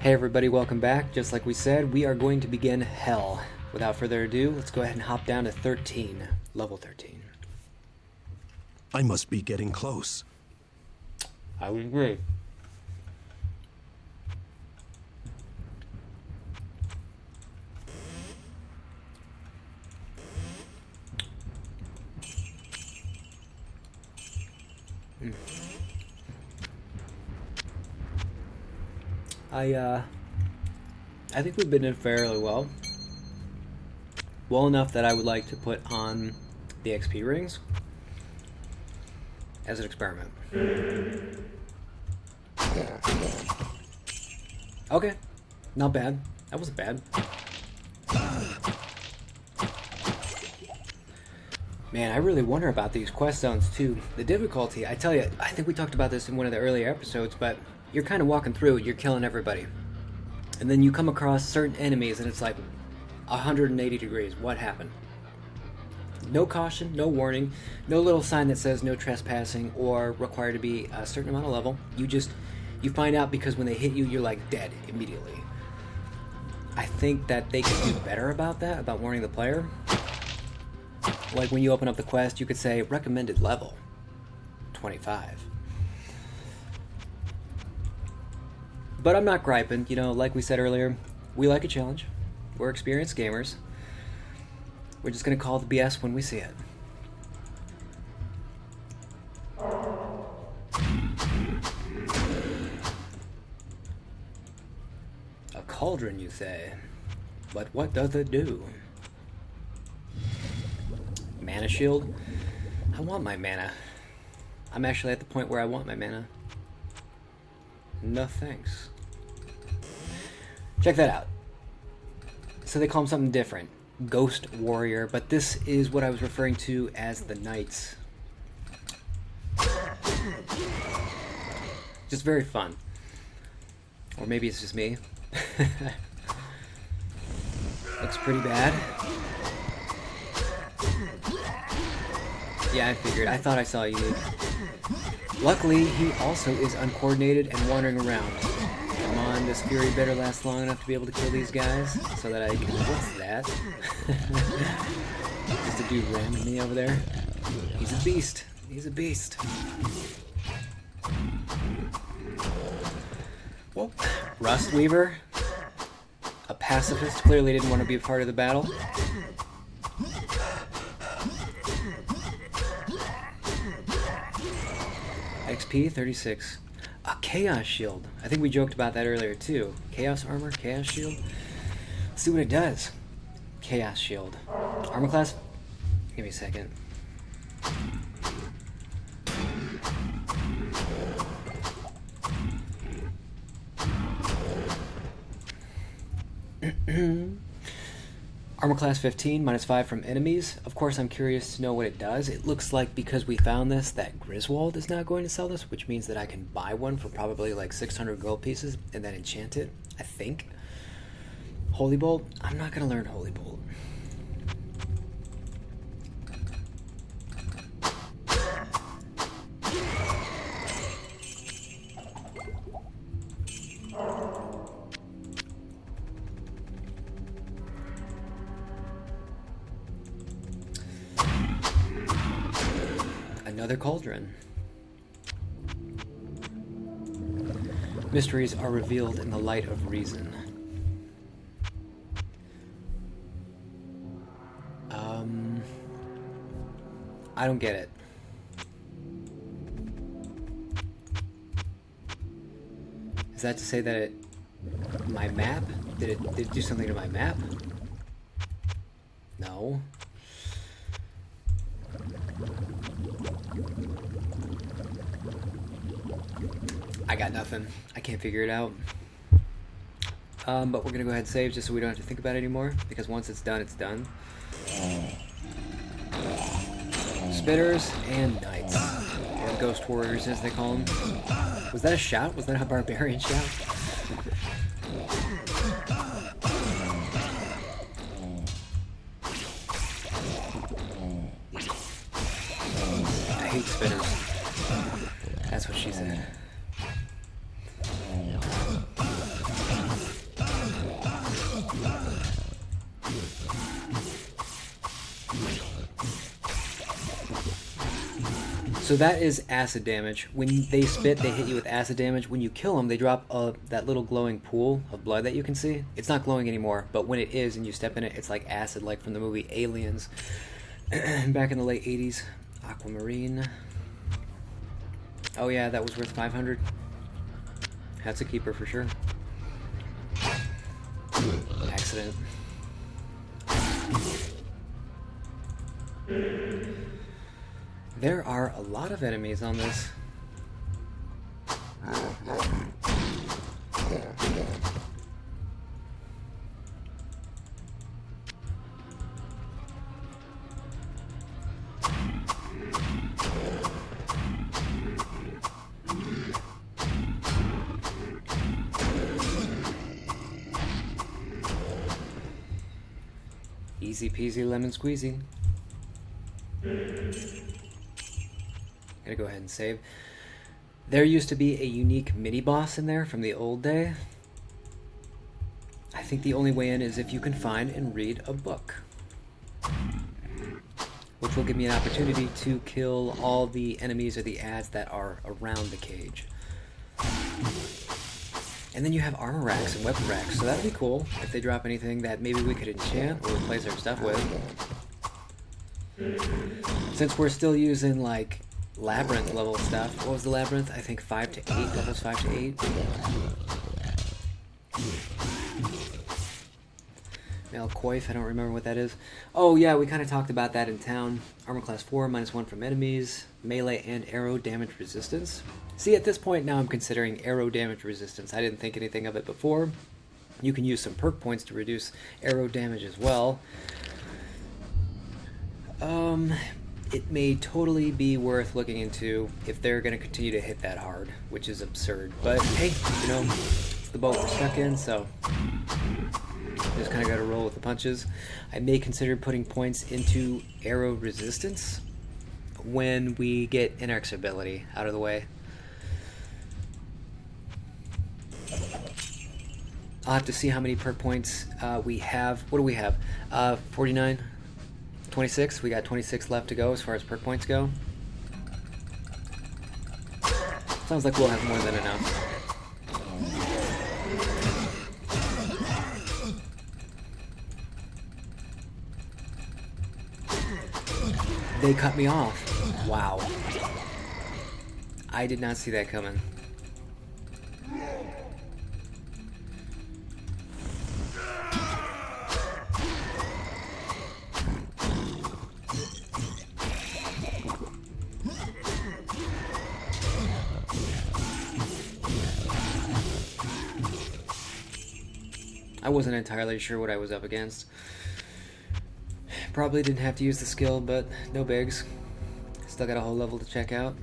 Hey everybody, welcome back. Just like we said, we are going to begin Hell. Without further ado, let's go ahead and hop down to 13, level 13. I must be getting close. I would agree. I think we've been in fairly well. Well enough that I would like to put on the XP rings as an experiment. Okay, not bad. That wasn't bad. Man, I really wonder about these quest zones too. The difficulty, I tell you, I think we talked about this in one of the earlier episodes, but you're kind of walking through it, you're killing everybody. And then you come across certain enemies and it's like 180 degrees. What happened? No caution, no warning, no little sign that says no trespassing or required to be a certain amount of level. You find out because when they hit you, you're like dead immediately. I think that they could do better about that, about warning the player. Like when you open up the quest, you could say recommended level 25. But I'm not griping, you know, like we said earlier, we like a challenge. We're experienced gamers. We're just gonna call the BS when we see it. A cauldron, you say? But what does it do? Mana shield? I want my mana. I'm actually at the point where I want my mana. No thanks. Check that out. So they call him something different. Ghost Warrior, but this is what I was referring to as the Knights. Just very fun. Or maybe it's just me. Looks pretty bad. Yeah, I figured. I thought I saw you. Luckily, he also is uncoordinated and wandering around. Come on, this fury better last long enough to be able to kill these guys, so that I can... What's that? Just a dude ramming me over there. He's a beast. He's a beast. Whoa. Rust Weaver. A pacifist. Clearly didn't want to be a part of the battle. XP 36. A Chaos Shield. I think we joked about that earlier too. Chaos Armor, Chaos Shield. Let's see what it does. Chaos Shield. Armor class? Give me a second. Armor class 15, -5 from enemies. Of course, I'm curious to know what it does. It looks like because we found this, that Griswold is now going to sell this, which means that I can buy one for probably like 600 gold pieces and then enchant it, I think. Holy Bolt? I'm not going to learn Holy Bolt. Another cauldron. Mysteries are revealed in the light of reason. I don't get it. Is that to say that my map? Did it do something to my map? No. I got nothing. I can't figure it out. But we're gonna go ahead and save just so we don't have to think about it anymore, because once it's done, it's done. Spitters and Knights. Or Ghost Warriors, as they call them. Was that a shout? Was that a barbarian shout? I hate spitters. That's what she said. So that is acid damage. When they spit, they hit you with acid damage. When you kill them, they drop that little glowing pool of blood that you can see. It's not glowing anymore, but when it is and you step in it, it's like acid, like from the movie Aliens. Back in the late 80s. Aquamarine. Oh yeah, that was worth 500. That's a keeper for sure. Accident. There are a lot of enemies on this. Easy peasy lemon squeezy. Gonna go ahead and save. There used to be a unique mini-boss in there from the old day. I think the only way in is if you can find and read a book. Which will give me an opportunity to kill all the enemies or the ads that are around the cage. And then you have armor racks and weapon racks, so that'd be cool if they drop anything that maybe we could enchant or replace our stuff with. Since we're still using like labyrinth level stuff. What was the labyrinth? I think 5 to 8, levels 5 to 8. Male coif, I don't remember what that is. Oh yeah, we kind of talked about that in town. Armor class 4, -1 from enemies, melee and arrow damage resistance. See, at this point now I'm considering arrow damage resistance. I didn't think anything of it before. You can use some perk points to reduce arrow damage as well. It may totally be worth looking into if they're going to continue to hit that hard, which is absurd. But hey, you know, it's the boat we're stuck in, so just kind of got to roll with the punches. I may consider putting points into arrow resistance when we get inaccessibility out of the way. I'll have to see how many perk points we have. What do we have? 49? 26? We got 26 left to go as far as perk points go. Sounds like we'll have more than enough. They cut me off. Wow. I did not see that coming. I wasn't entirely sure what I was up against. Probably didn't have to use the skill, but no bigs. Still got a whole level to check out.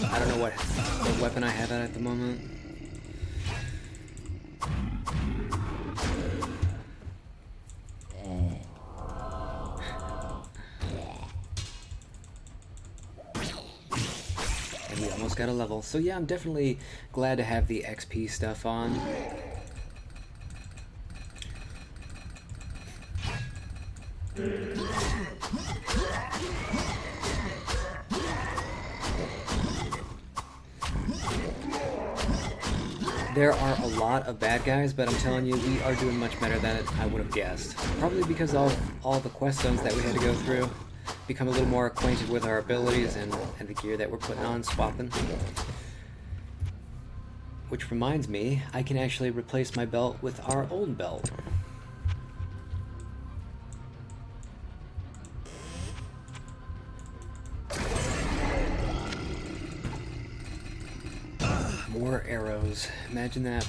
I don't know what weapon I have at the moment. And we almost got a level. So yeah, I'm definitely glad to have the XP stuff on. There are a lot of bad guys, but I'm telling you, we are doing much better than I would have guessed. Probably because of all the quest zones that we had to go through. Become a little more acquainted with our abilities and the gear that we're putting on, swapping. Which reminds me, I can actually replace my belt with our old belt. More arrows. Imagine that.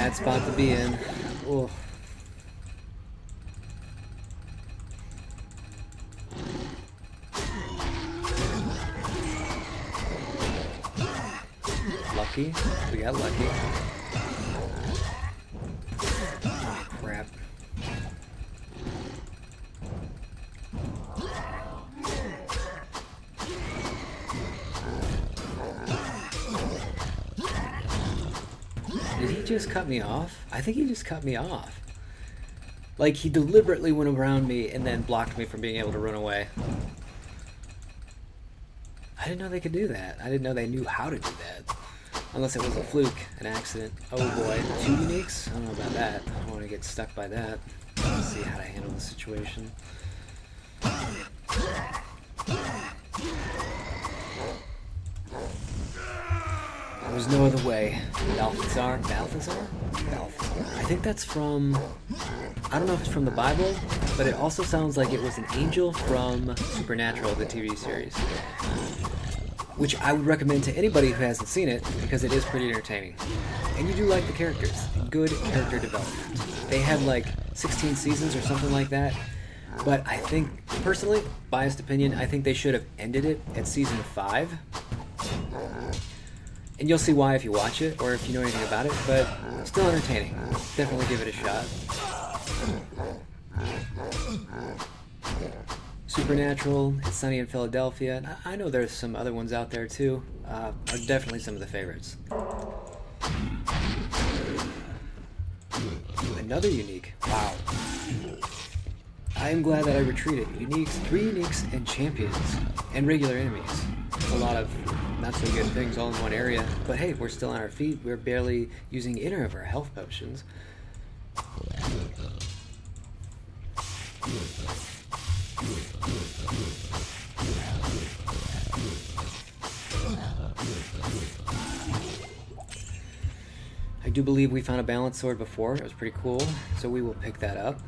Bad spot to be in. Oh. Lucky. We got lucky. Oh, crap. Did he just cut me off? I think he just cut me off. Like, he deliberately went around me and then blocked me from being able to run away. I didn't know they could do that. I didn't know they knew how to do that. Unless it was a fluke, an accident. Oh boy, 2 uniques? I don't know about that. I don't want to get stuck by that. Let's see how to handle the situation. There was no other way. Balthazar? I think that's from... I don't know if it's from the Bible, but it also sounds like it was an angel from Supernatural, the TV series. Which I would recommend to anybody who hasn't seen it, because it is pretty entertaining. And you do like the characters. Good character development. They had like 16 seasons or something like that. But I think, personally, biased opinion, I think they should have ended it at season 5. And you'll see why if you watch it, or if you know anything about it, but still entertaining. Definitely give it a shot. Supernatural, It's Sunny in Philadelphia, and I know there's some other ones out there too, are definitely some of the favorites. Another unique, wow. I am glad that I retreated. Uniques, 3 uniques, and champions, and regular enemies. A lot of not so good things all in one area, but hey, we're still on our feet, we're barely using any of our health potions. I do believe we found a balanced sword before. It was pretty cool, so we will pick that up.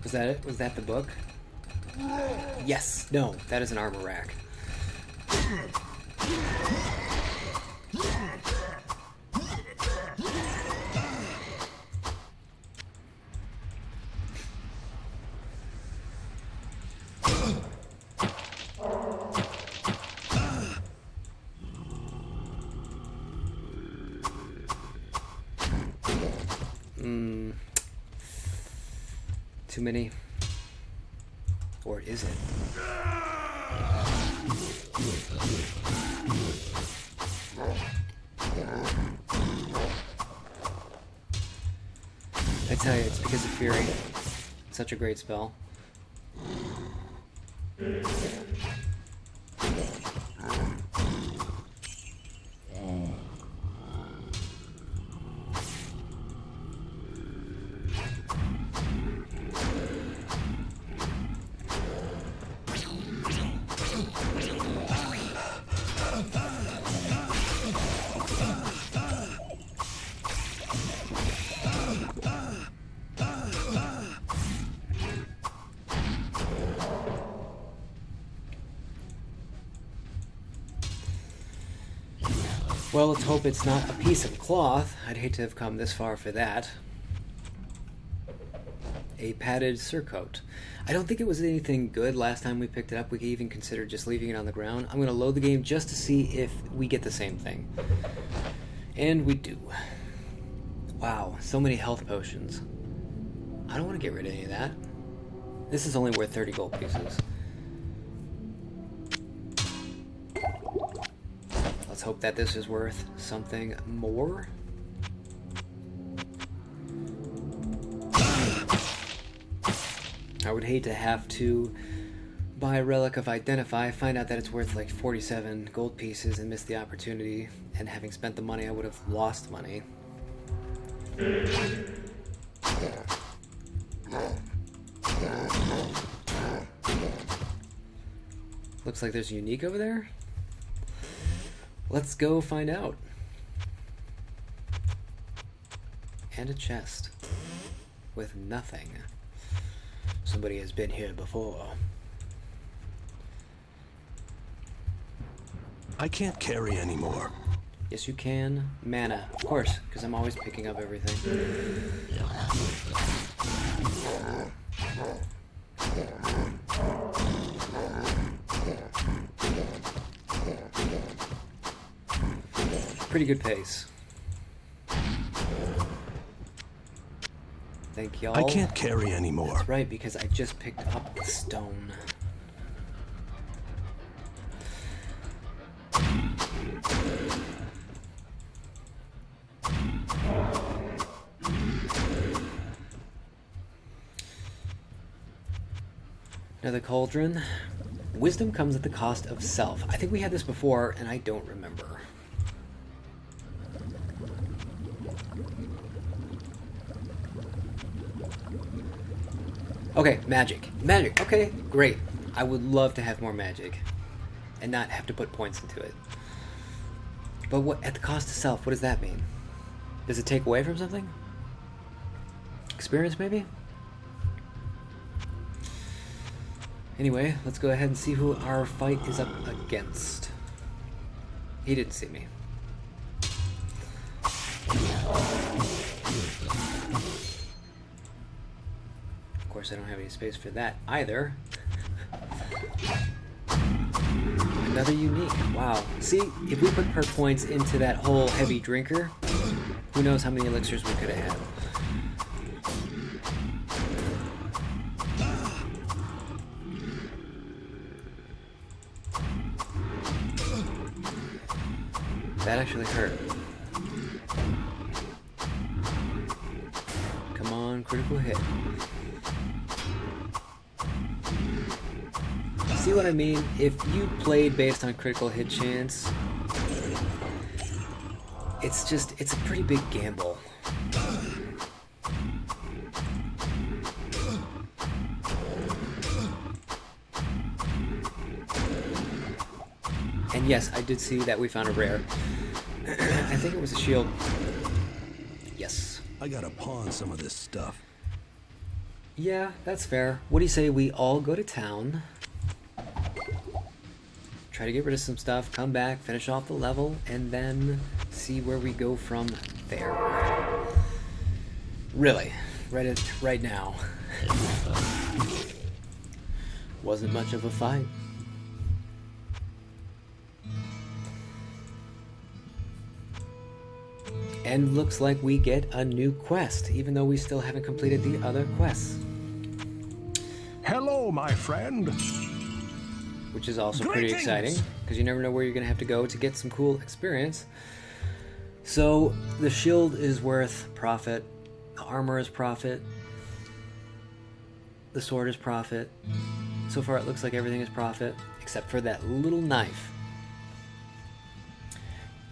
Was that it? Was that the book? Yes! No, that is an armor rack. Too many? Or is it? I tell you, it's because of Fury. Such a great spell. Well, let's hope it's not a piece of cloth. I'd hate to have come this far for that. A padded surcoat. I don't think it was anything good last time we picked it up. We could even consider just leaving it on the ground. I'm going to load the game just to see if we get the same thing. And we do. Wow, so many health potions. I don't want to get rid of any of that. This is only worth 30 gold pieces. Let's hope that this is worth something more. I would hate to have to buy a Relic of Identify, find out that it's worth like 47 gold pieces and miss the opportunity, and having spent the money I would have lost money. Looks like there's a unique over there. Let's go find out. And a chest with nothing. Somebody has been here before. I can't carry anymore. Yes, you can. Mana, of course, because I'm always picking up everything. Pretty good pace. Thank y'all. I can't carry anymore. That's right, because I just picked up the stone. Another cauldron. Wisdom comes at the cost of self. I think we had this before, and I don't remember. Okay, magic. Magic, okay, great. I would love to have more magic and not have to put points into it. But what at the cost of self, what does that mean? Does it take away from something? Experience, maybe? Anyway, let's go ahead and see who our fight is up against. He didn't see me. Of course, I don't have any space for that either. Another unique. Wow. See, if we put perk points into that whole heavy drinker, who knows how many elixirs we could have had. That actually hurt. Come on, critical hit. See what I mean? If you played based on critical hit chance, it's a pretty big gamble. And yes, I did see that we found a rare. I think it was a shield. Yes. I gotta pawn some of this stuff. Yeah, that's fair. What do you say we all go to town, try to get rid of some stuff, come back, finish off the level, and then see where we go from there. Really, right now. Wasn't much of a fight. And looks like we get a new quest, even though we still haven't completed the other quests. Hello, my friend. Which is also pretty exciting, because you never know where you're going to have to go to get some cool experience. So, the shield is worth profit, the armor is profit, the sword is profit. So far it looks like everything is profit, except for that little knife.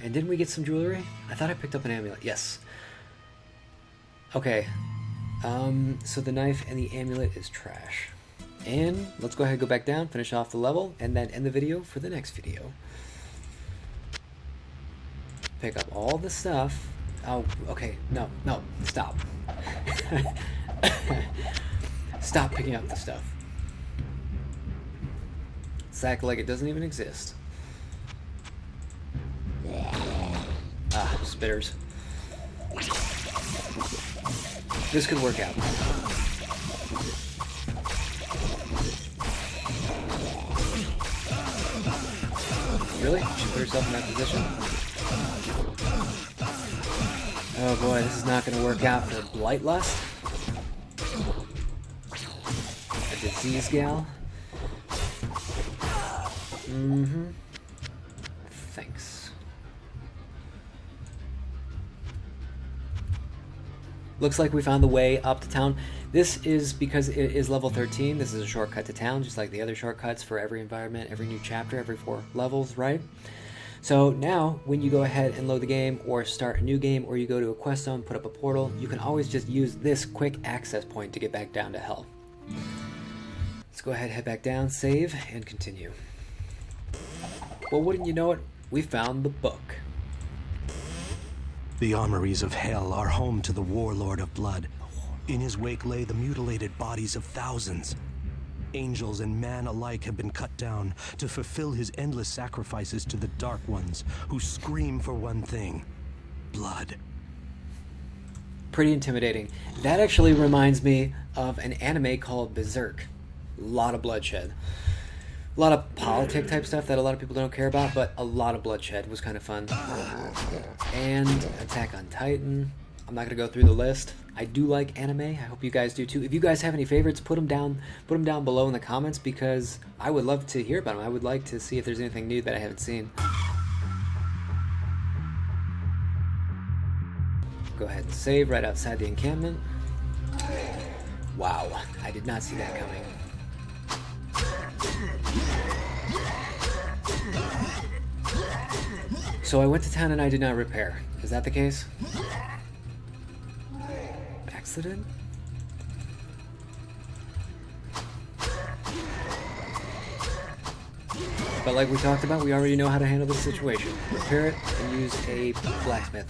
And didn't we get some jewelry? I thought I picked up an amulet. Yes. Okay. So the knife and the amulet is trash. And let's go ahead and go back down, finish off the level, and then end the video for the next video. Pick up all the stuff. Oh, okay. No, stop. Stop picking up the stuff. It's act like it doesn't even exist. Ah, spitters. This could work out. Really? She put herself in that position? Oh boy, this is not going to work out for Blightlust. A disease gal. Mm-hmm. Thanks. Looks like we found the way up to town. This is because it is level 13. This is a shortcut to town, just like the other shortcuts for every environment, every new chapter, every 4 levels, right? So now, when you go ahead and load the game, or start a new game, or you go to a quest zone, put up a portal, you can always just use this quick access point to get back down to hell. Let's go ahead, head back down, save, and continue. Well, wouldn't you know it, we found the book. The armories of hell are home to the warlord of blood. In his wake lay the mutilated bodies of thousands. Angels and man alike have been cut down to fulfill his endless sacrifices to the Dark Ones, who scream for one thing: blood. Pretty intimidating. That actually reminds me of an anime called Berserk. A lot of bloodshed. A lot of politic type stuff that a lot of people don't care about, but a lot of bloodshed was kind of fun. And Attack on Titan. I'm not going to go through the list. I do like anime. I hope you guys do too. If you guys have any favorites, put them down below in the comments, because I would love to hear about them. I would like to see if there's anything new that I haven't seen. Go ahead and save right outside the encampment. Wow, I did not see that coming. So I went to town and I did not repair. Is that the case? Accident? But like we talked about, we already know how to handle this situation. Repair it and use a blacksmith,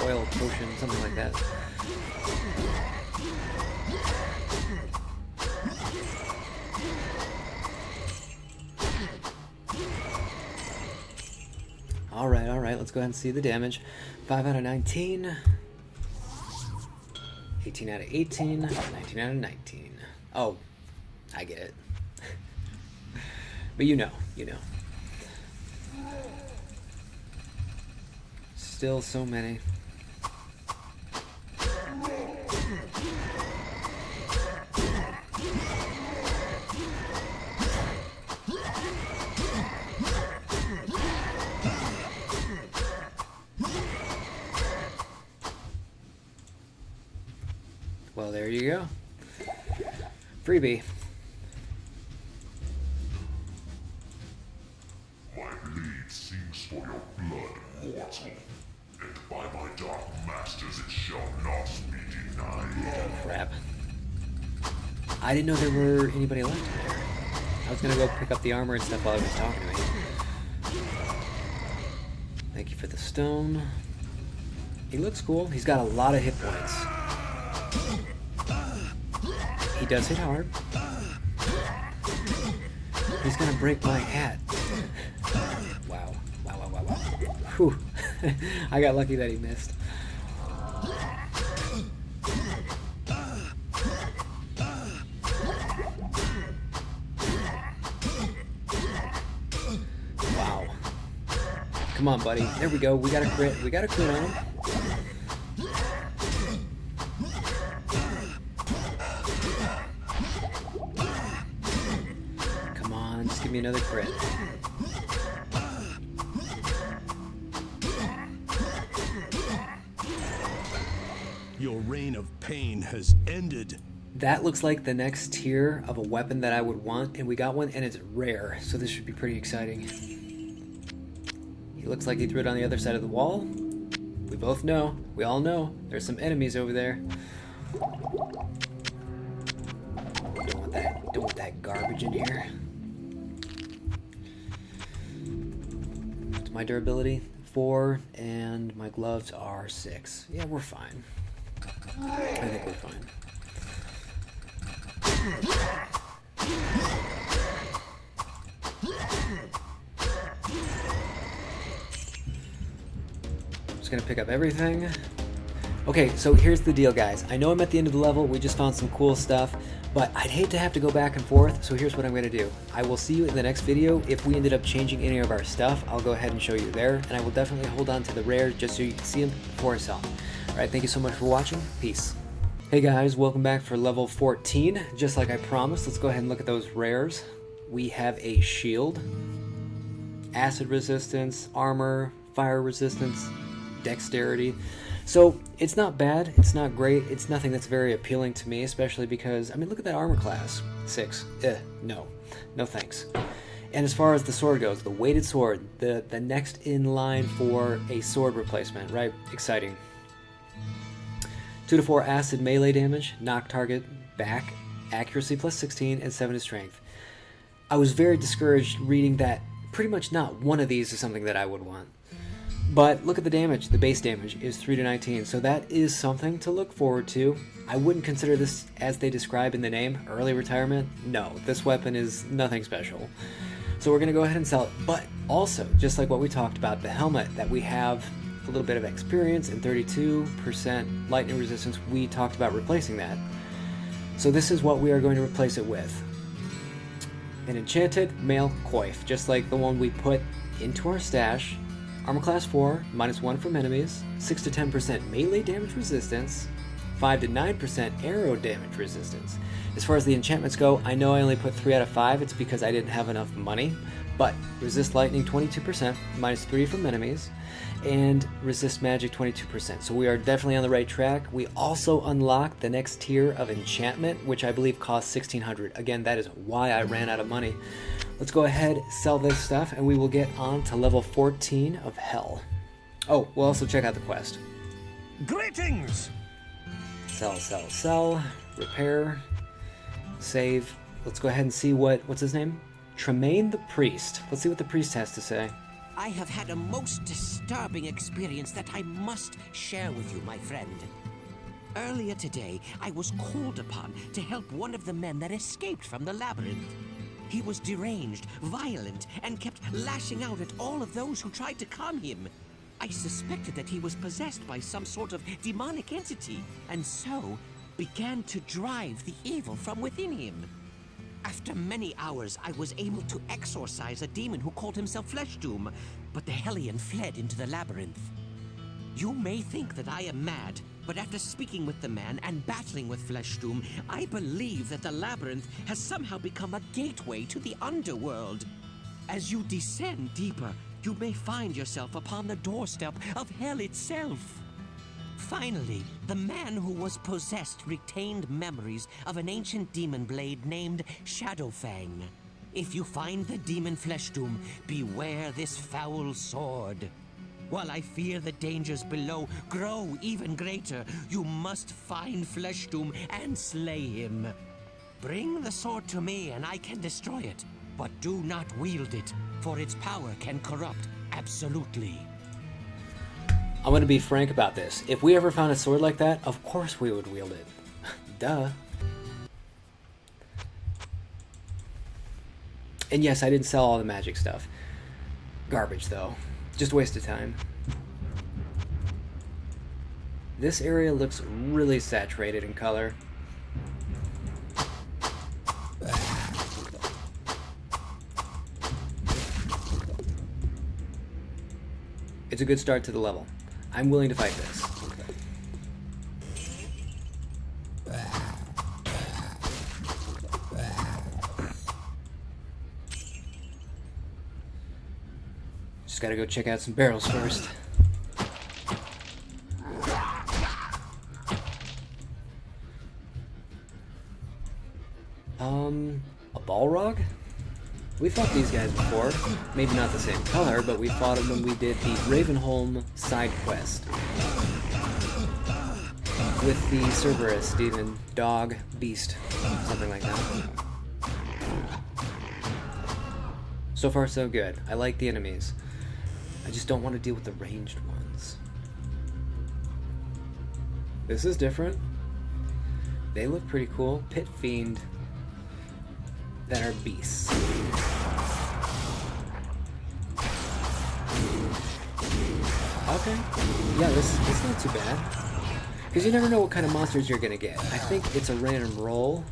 oil potion, something like that. Alright, let's go ahead and see the damage. 5 out of 19. 18 out of 18. 19 out of 19. Oh, I get it. But you know. Still so many. Well, there you go. Freebie. My blade sings for your blood, mortal, and by my dark masters it shall not be denied. Crap. I didn't know there were anybody left in there. I was gonna go pick up the armor and stuff while I was talking to me. Thank you for the stone. He looks cool. He's got a lot of hit points. He does hit hard. He's gonna break my hat. Wow. Whew. I got lucky that he missed. Wow. Come on, buddy. There we go. We got a crit. We got a crit on him. Give me another crit. Your reign of pain has ended. That looks like the next tier of a weapon that I would want, and we got one, and it's rare, so this should be pretty exciting. He looks like he threw it on the other side of the wall. We both know, we all know, there's some enemies over there. Don't want that garbage in here. My durability 4 and my gloves are 6. Yeah, we're fine. I think we're fine. Just gonna pick up everything. Okay, so here's the deal, guys. I know I'm at the end of the level. We just found some cool stuff, but I'd hate to have to go back and forth, so here's what I'm going to do. I will see you in the next video. If we ended up changing any of our stuff, I'll go ahead and show you there, and I will definitely hold on to the rares just so you can see them before I sell them. Alright, thank you so much for watching. Peace. Hey guys, welcome back for level 14. Just like I promised, let's go ahead and look at those rares. We have a shield, acid resistance, armor, fire resistance, dexterity. So it's not bad, it's not great, it's nothing that's very appealing to me, especially because, I mean, look at that armor class. 6. No thanks. And as far as the sword goes, the weighted sword, the next in line for a sword replacement, right? Exciting. 2 to 4 acid melee damage, knock target back, accuracy plus 16, and 7 to strength. I was very discouraged reading that pretty much not one of these is something that I would want. But look at the damage. The base damage is 3 to 19, so that is something to look forward to. I wouldn't consider this, as they describe in the name, early retirement. No, this weapon is nothing special. So we're going to go ahead and sell it. But also, just like what we talked about, the helmet that we have a little bit of experience and 32% lightning resistance, we talked about replacing that. So this is what we are going to replace it with. An enchanted male coif, just like the one we put into our stash. Armor class 4, -1 from enemies, 6 to 10% melee damage resistance, 5 to 9% arrow damage resistance. As far as the enchantments go, I know I only put 3 out of 5, it's because I didn't have enough money, but resist lightning 22%, -3 from enemies, and resist magic 22%. So we are definitely on the right track. We also unlocked the next tier of enchantment, which I believe costs 1600. Again, that is why I ran out of money. Let's go ahead, sell this stuff, and we will get on to level 14 of Hell. Oh, we'll also check out the quest. Greetings! Sell. Repair. Save. Let's go ahead and see what's his name? Tremaine the Priest. Let's see what the priest has to say. I have had a most disturbing experience that I must share with you, my friend. Earlier today, I was called upon to help one of the men that escaped from the labyrinth. He was deranged, violent, and kept lashing out at all of those who tried to calm him. I suspected that he was possessed by some sort of demonic entity, and so began to drive the evil from within him. After many hours, I was able to exorcise a demon who called himself Fleshdoom, but the Hellion fled into the labyrinth. You may think that I am mad, but after speaking with the man and battling with Fleshdoom, I believe that the labyrinth has somehow become a gateway to the underworld. As you descend deeper, you may find yourself upon the doorstep of hell itself. Finally, the man who was possessed retained memories of an ancient demon blade named Shadowfang. If you find the demon Fleshdoom, beware this foul sword. While I fear the dangers below grow even greater, you must find Fleshdoom and slay him. Bring the sword to me and I can destroy it, but do not wield it, for its power can corrupt absolutely. I'm going to be frank about this. If we ever found a sword like that, of course we would wield it. Duh. And yes, I didn't sell all the magic stuff. Garbage, though. Just a waste of time. This area looks really saturated in color. It's a good start to the level. I'm willing to fight this. Just gotta go check out some barrels first. A Balrog? We fought these guys before. Maybe not the same color, but we fought them when we did the Ravenholm side quest. With the Cerberus, demon, dog, beast, something like that. So far so good. I like the enemies. I just don't want to deal with the ranged ones. This is different. They look pretty cool. Pit Fiend that are beasts. Okay. Yeah, this is not too bad. Because you never know what kind of monsters you're gonna get. I think it's a random roll.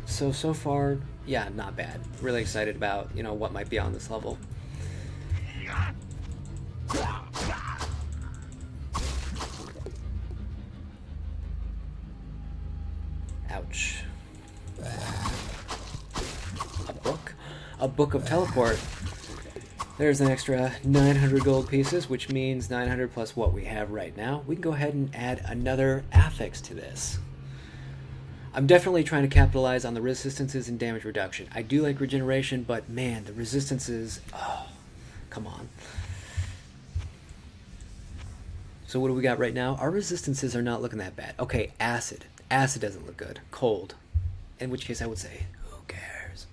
So far, yeah, not bad. Really excited about, what might be on this level. Ouch. A book of teleport. There's an extra 900 gold pieces, which means 900 plus what we have right now. We can go ahead and add another affix to this. I'm definitely trying to capitalize on the resistances and damage reduction. I do like regeneration, but man, the resistances, oh, come on. So what do we got right now? Our resistances are not looking that bad. Okay, acid. Acid doesn't look good. Cold. In which case I would say, who cares?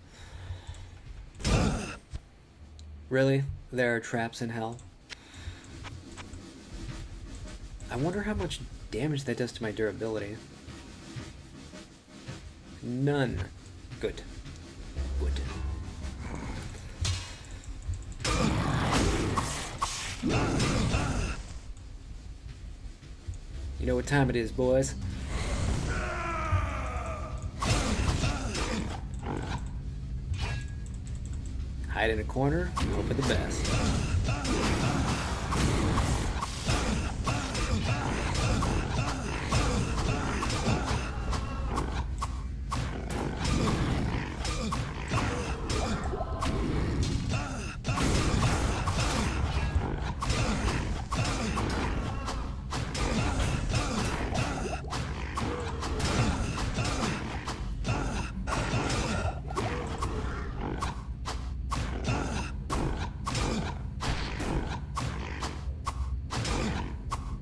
Really? There are traps in hell? I wonder how much damage that does to my durability. None. Good. Good. You know what time it is, boys. Hide in a corner, hope for the best.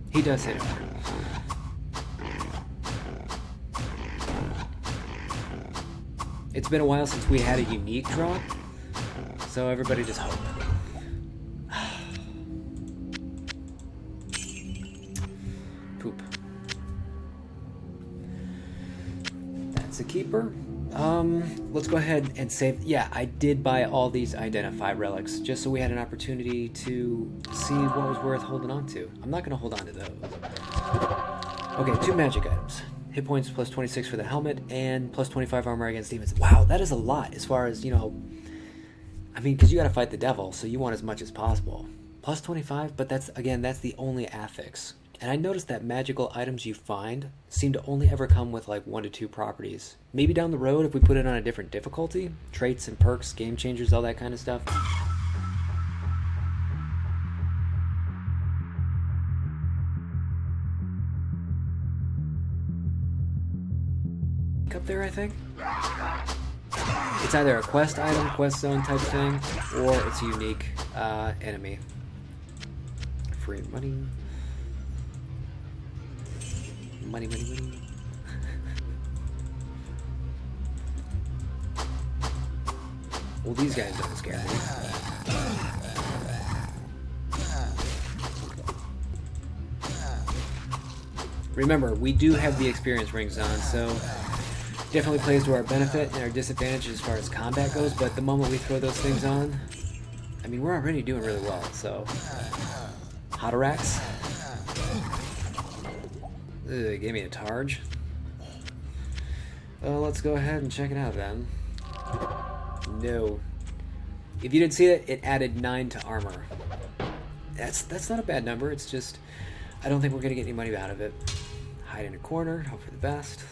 He does hit hard. It's been a while since we had a unique drop, so everybody just hope. Poop. That's a keeper. Let's go ahead and save. Yeah, I did buy all these identify relics just so we had an opportunity to see what was worth holding on to. I'm not going to hold on to those. Okay, 2 magic items. Hit points plus 26 for the helmet and plus 25 armor against demons. Wow, that is a lot as far as, you know, I mean, because you got to fight the devil, so you want as much as possible. Plus 25, but that's, again, that's the only affix. And I noticed that magical items you find seem to only ever come with like 1 to 2 properties. Maybe down the road if we put it on a different difficulty, traits and perks, game changers, all that kind of stuff. Up there, I think. It's either a quest item, quest zone type thing, or it's a unique enemy. Free money. Money, money, money. Well, these guys don't scare me. Remember, we do have the experience rings on, so definitely plays to our benefit and our disadvantage as far as combat goes, but the moment we throw those things on, I mean, we're already doing really well, so. Hotarax. Ugh, gave me a targe. Well, let's go ahead and check it out then. No. If you didn't see it, it added 9 to armor. That's not a bad number, it's just, I don't think we're gonna get any money out of it. Hide in a corner, hope for the best.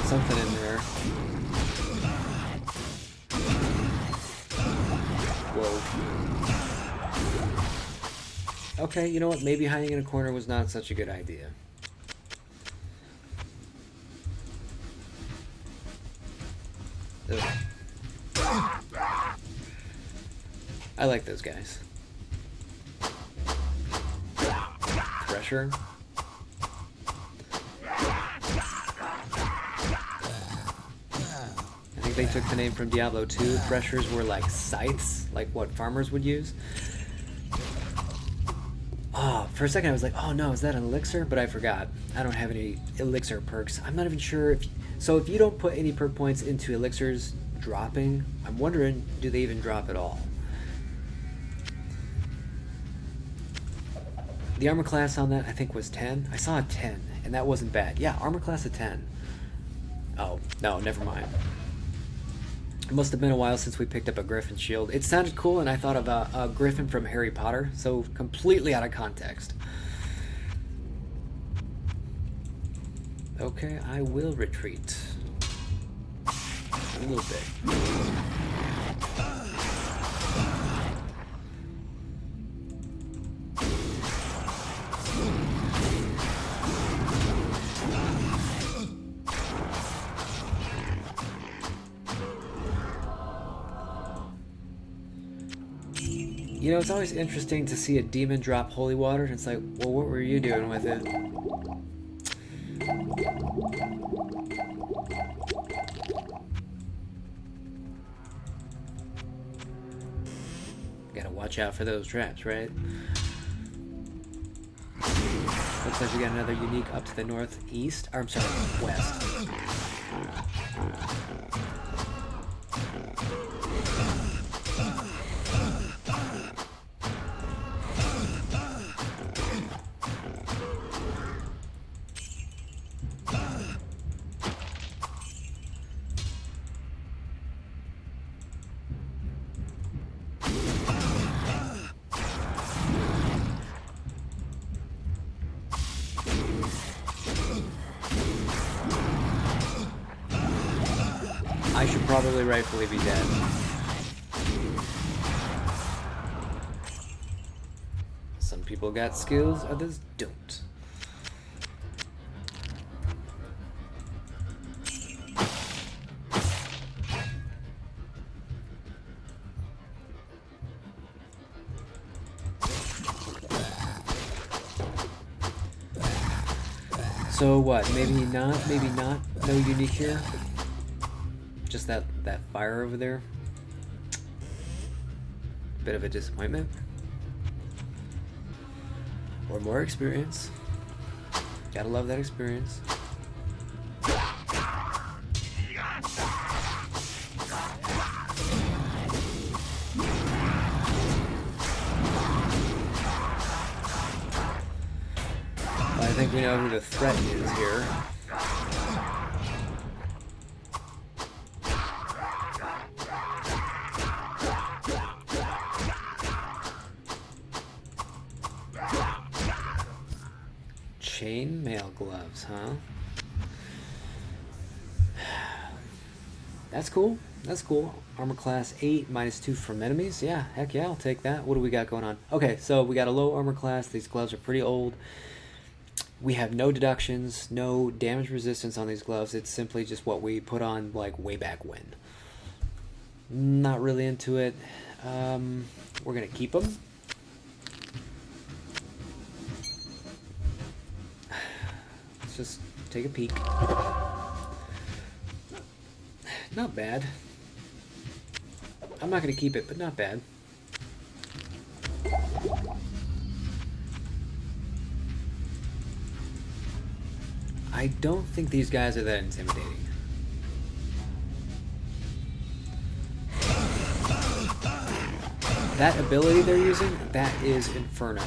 Something in there. Whoa. Okay, you know what? Maybe hiding in a corner was not such a good idea. Ugh. I like those guys. Pressure. I think they took the name from Diablo 2. Threshers were like scythes, like what farmers would use. Oh, for a second I was like, oh no, is that an elixir? But I forgot. I don't have any elixir perks. I'm not even sure if... So if you don't put any perk points into elixirs dropping, I'm wondering, do they even drop at all? The armor class on that, I think, was 10. I saw a 10, and that wasn't bad. Yeah, armor class of 10. Oh, no, never mind. It must have been a while since we picked up a Griffin shield. It sounded cool, and I thought of a Griffin from Harry Potter, so completely out of context. Okay, I will retreat. a little bit. You know, it's always interesting to see a demon drop holy water, and it's like, well, what were you doing with it? Gotta watch out for those traps, right? Looks like we got another unique up to the northeast. Or, I'm sorry, west. I should probably rightfully be dead. Some people got skills, others don't. So what? Maybe not, maybe not. No unique here. Just that fire over there. Bit of a disappointment. Or more experience. Gotta love that experience. I think we know who the threat is here. Chainmail gloves, huh? That's cool. That's cool. Armor class 8, -2 from enemies. Yeah, heck yeah, I'll take that. What do we got going on? Okay, so we got a low armor class. These gloves are pretty old. We have no deductions, no damage resistance on these gloves. It's simply just what we put on, like, way back when. Not really into it. We're gonna keep them. Let's just take a peek. Not bad. I'm not gonna keep it, but not bad. I don't think these guys are that intimidating. That ability they're using, that is Inferno.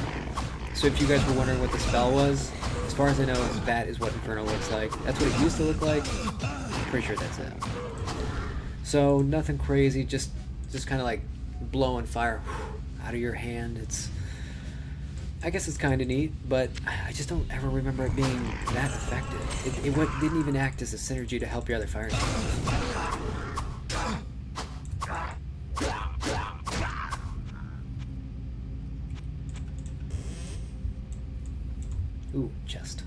So if you guys were wondering what the spell was, as far as I know, that is what Inferno looks like. That's what it used to look like. Pretty sure that's it. So nothing crazy, just kind of like blowing fire out of your hand. I guess it's kind of neat, but I just don't ever remember it being that effective. It didn't even act as a synergy to help your other fire spells. Ooh, chest.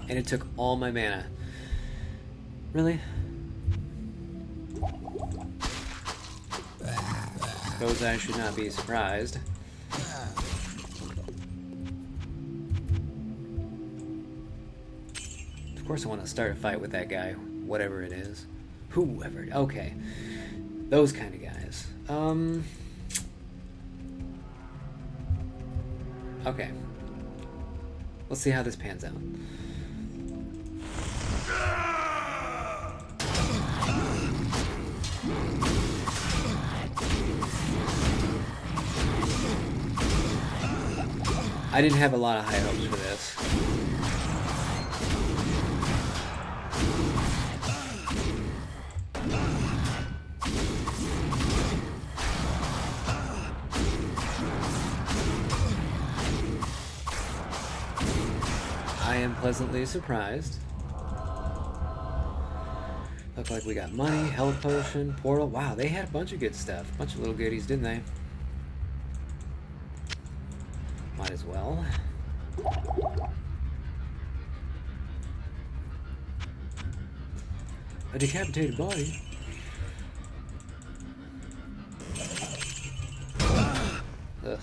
And it took all my mana. Really? Suppose I should not be surprised. Of course I want to start a fight with that guy, whatever it is. Whoever, okay. Those kind of guys. Okay. Let's see how this pans out. I didn't have a lot of high hopes for this. I am pleasantly surprised. Okay. look like we got money, health potion, portal. Wow, they had a bunch of good stuff. A bunch of little goodies, didn't they? Might as well. A decapitated body. Ugh.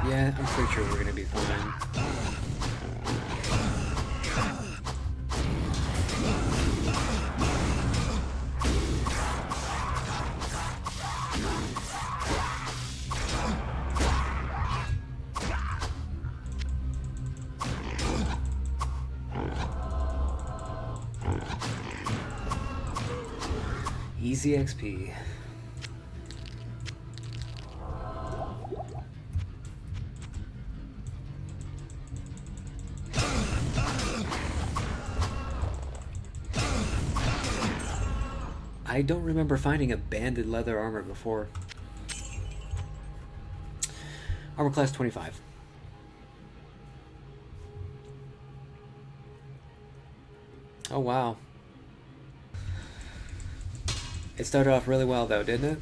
Yeah, I'm pretty sure we're gonna be fine. Easy XP. I don't remember finding a banded leather armor before. Armor class 25. Oh wow. It started off really well though, didn't it?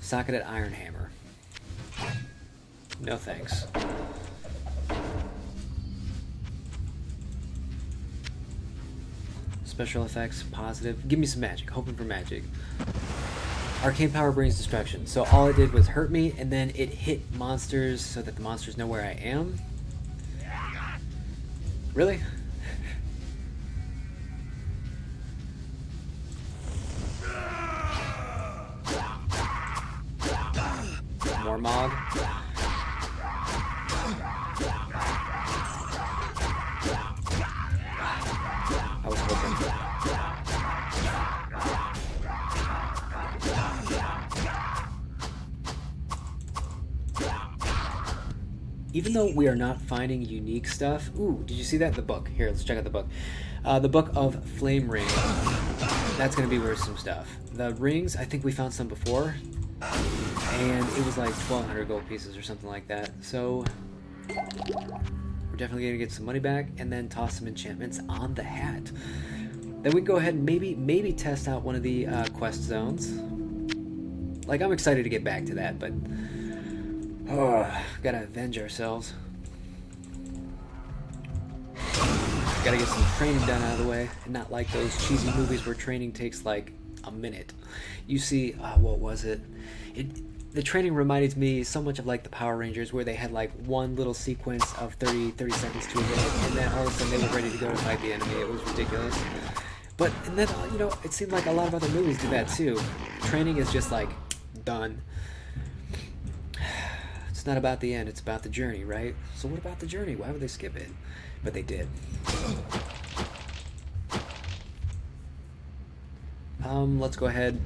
Socketed iron hammer. No thanks. Special effects, positive. Give me some magic. Hoping for magic. Arcane power brings destruction. So all it did was hurt me, and then it hit monsters so that the monsters know where I am. Really? More Mog. I was hoping. Even though we are not finding unique stuff. Ooh, did you see that in the book? Here, let's check out the book. The book of Flame Ring. That's going to be worth some stuff. The rings, I think we found some before. And it was like 1,200 gold pieces or something like that. So we're definitely going to get some money back and then toss some enchantments on the hat. Then we go ahead and maybe test out one of the quest zones. Like, I'm excited to get back to that, but gotta avenge ourselves. Gotta get some training done out of the way, and not like those cheesy movies where training takes like a minute. You see, what was it? The training reminded me so much of like the Power Rangers, where they had like one little sequence of 30 seconds to a minute, and then all of a sudden they were ready to go to fight the enemy. It was ridiculous. But, and then, you know, it seemed like a lot of other movies do that too. Training is just like, done. It's not about the end, it's about the journey, right? So what about the journey? Why would they skip it? But they did. Let's go ahead.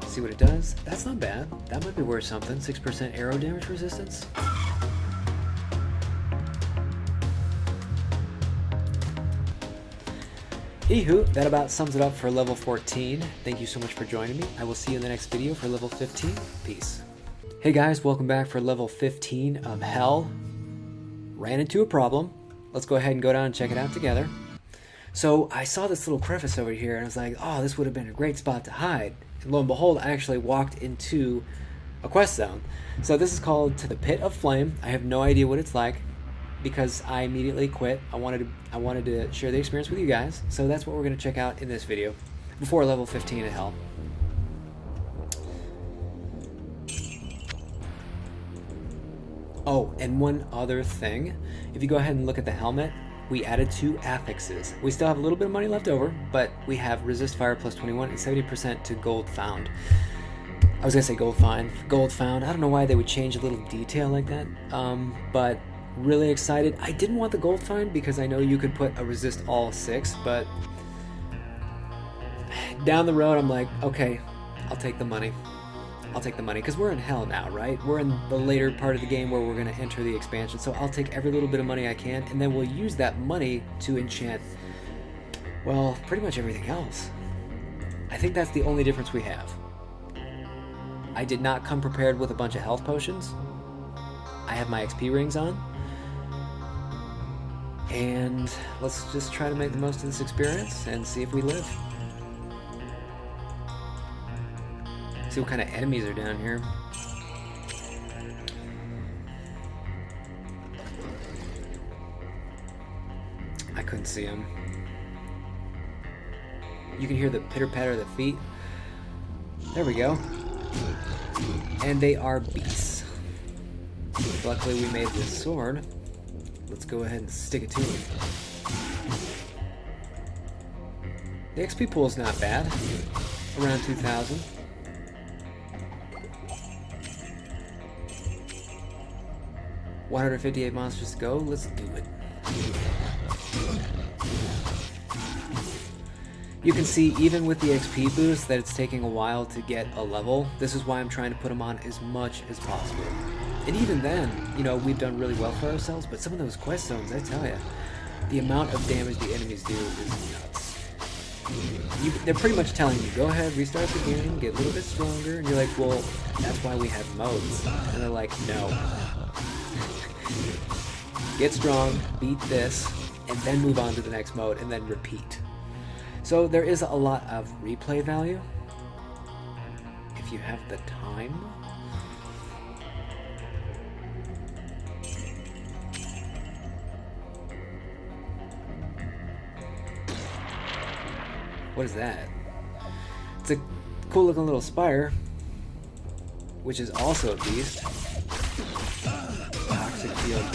See what it does. That's not bad. That might be worth something. 6% arrow damage resistance. Anywho, that about sums it up for level 14. Thank you so much for joining me. I will see you in the next video for level 15. Peace. Hey guys, welcome back for level 15 of Hell. Ran into a problem. Let's go ahead and go down and check it out together. So I saw this little crevice over here and I was like, oh, this would have been a great spot to hide. And lo and behold, I actually walked into a quest zone. So this is called To the Pit of Flame. I have no idea what it's like because I immediately quit. I wanted to share the experience with you guys. So that's what we're going to check out in this video before level 15 of Hell. Oh, and one other thing. If you go ahead and look at the helmet, we added 2 affixes. We still have a little bit of money left over, but we have resist fire plus 21 and 70% to gold found. I was gonna say gold find. Gold found. I don't know why they would change a little detail like that, but really excited. I didn't want the gold find because I know you could put a resist all 6, but down the road, I'm like, okay, I'll take the money. I'll take the money, because we're in hell now, right? We're in the later part of the game where we're going to enter the expansion, so I'll take every little bit of money I can, and then we'll use that money to enchant, well, pretty much everything else. I think that's the only difference we have. I did not come prepared with a bunch of health potions. I have my XP rings on. And let's just try to make the most of this experience and see if we live. See what kind of enemies are down here. I couldn't see them. You can hear the pitter-patter of the feet. There we go. And they are beasts. Luckily we made this sword. Let's go ahead and stick it to him. The XP pool is not bad. Around 2,000. $158 monsters to go. Let's do it. You can see, even with the XP boost, that it's taking a while to get a level. This is why I'm trying to put them on as much as possible. And even then, you know, we've done really well for ourselves, but some of those quest zones, I tell ya, the amount of damage the enemies do is nuts. They're pretty much telling you, go ahead, restart the game, get a little bit stronger, and you're like, well, that's why we have modes. And they're like, no. Get strong, beat this, and then move on to the next mode, and then repeat. So there is a lot of replay value, if you have the time. What is that? It's a cool looking little spire, which is also a beast. Toxic field.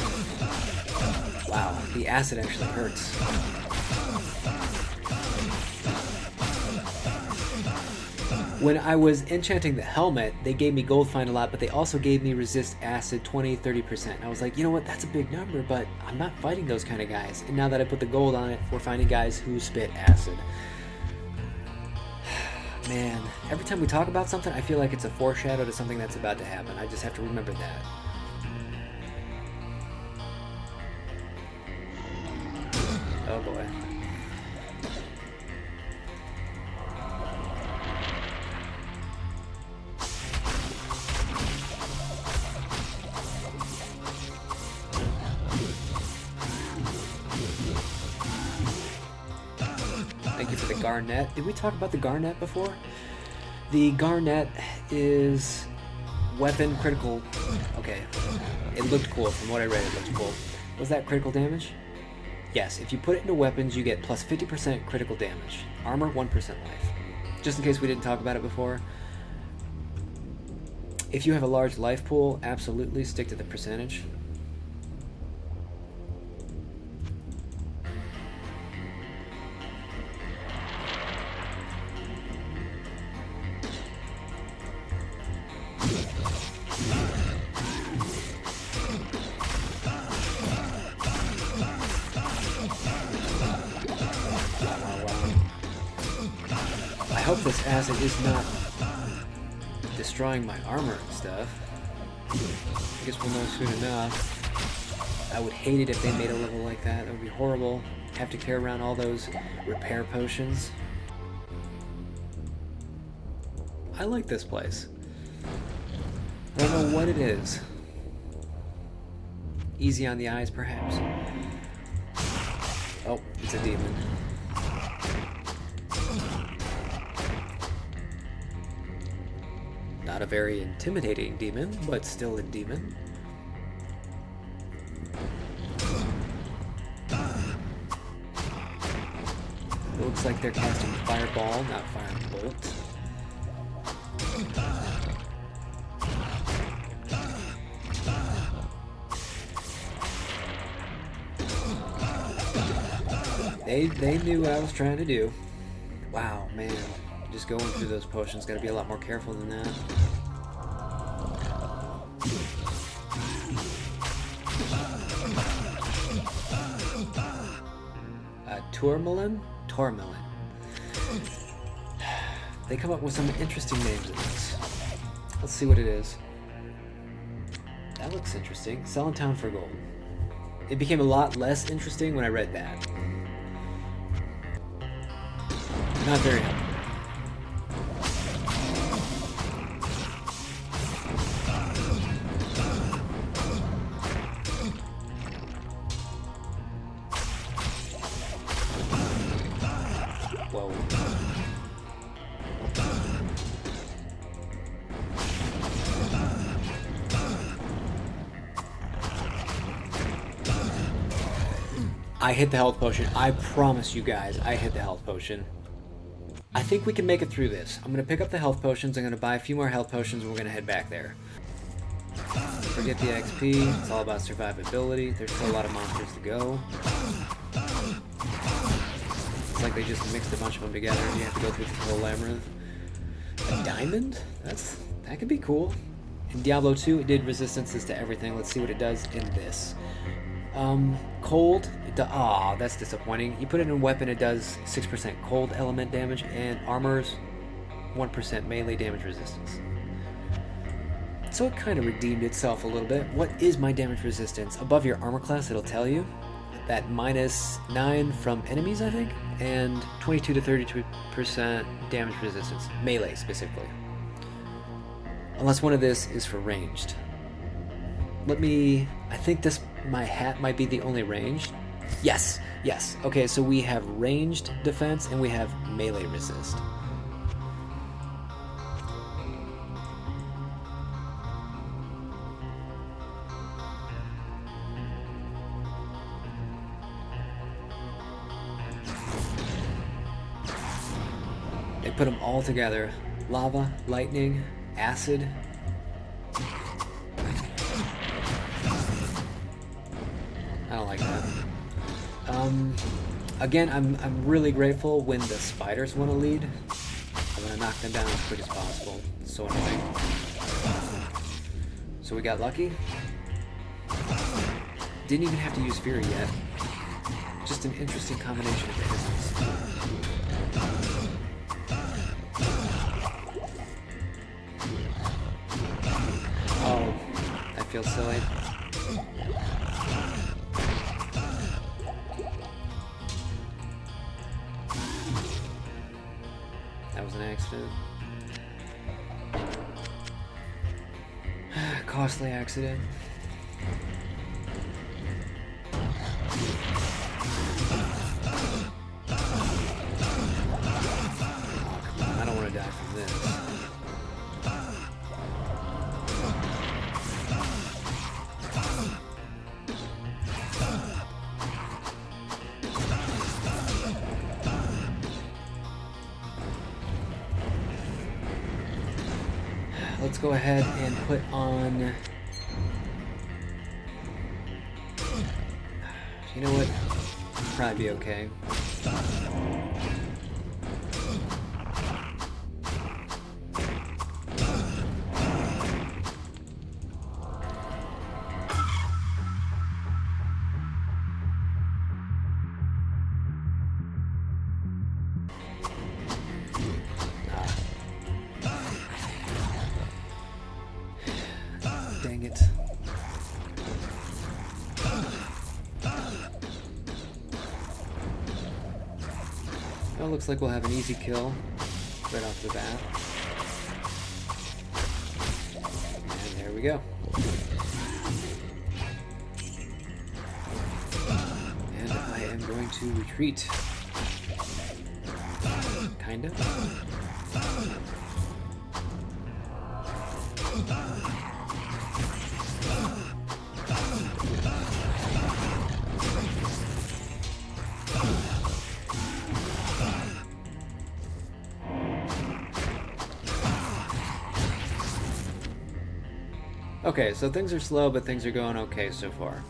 Wow, the acid actually hurts. When I was enchanting the helmet, they gave me gold fine a lot, but they also gave me resist acid 20-30%. I was like, you know what, that's a big number, but I'm not fighting those kind of guys. And now that I put the gold on it, we're finding guys who spit acid. Man, every time we talk about something, I feel like it's a foreshadow to something that's about to happen. I just have to remember that. Oh boy. Thank you for the Garnet. Did we talk about the Garnet before? The Garnet is weapon critical. Okay. It looked cool. From what I read, it looked cool. Was that critical damage? Yes. If you put it into weapons, you get plus 50% critical damage. Armor, 1% life. Just in case we didn't talk about it before. If you have a large life pool, absolutely stick to the percentage. I hope this acid is not destroying my armor and stuff. I guess we'll know soon enough. I would hate it if they made a level like that. That would be horrible. Have to carry around all those repair potions. I like this place. I don't know what it is. Easy on the eyes, perhaps. Oh, it's a demon. Not a very intimidating demon, but still a demon. It looks like they're casting Fireball, not Firebolt. They knew what I was trying to do. Wow, man. Just going through those potions, gotta be a lot more careful than that. Tourmaline? Tourmaline. They come up with some interesting names in this. Let's see what it is. That looks interesting. Sell in town for gold. It became a lot less interesting when I read that. Not very helpful. Whoa. I hit the health potion. I promise you guys, I hit the health potion. I think we can make it through this. I'm going to pick up the health potions. I'm going to buy a few more health potions and we're going to head back there. Forget the XP. It's all about survivability. There's still a lot of monsters to go. It's like they just mixed a bunch of them together and you have to go through this whole labyrinth. A diamond? That could be cool. In Diablo 2, it did resistances to everything. Let's see what it does in this. Cold. That's disappointing. You put it in a weapon, it does 6% cold element damage, and armor's 1% melee damage resistance. So it kind of redeemed itself a little bit. What is my damage resistance? Above your armor class, it'll tell you. That -9 from enemies, I think, and 22 to 32% damage resistance. Melee, specifically. Unless one of this is for ranged. I think my hat might be the only ranged. Yes. Okay, so we have ranged defense and we have melee resist. They put them all together. Lava, lightning, acid. I don't like that. Again, I'm really grateful when the spiders want to lead. I'm gonna knock them down as quick as possible. It's so annoying. So we got lucky. Didn't even have to use Fury yet. Just an interesting combination of enemies. Oh, that feels silly. That was an accident. Costly accident. Oh, come on, I don't want to die from this. Let's go ahead and put on... You know what? It'll probably be okay. Dang it. Well, looks like we'll have an easy kill right off the bat. And there we go. And I am going to retreat. Kinda. Okay, so things are slow, but things are going okay so far.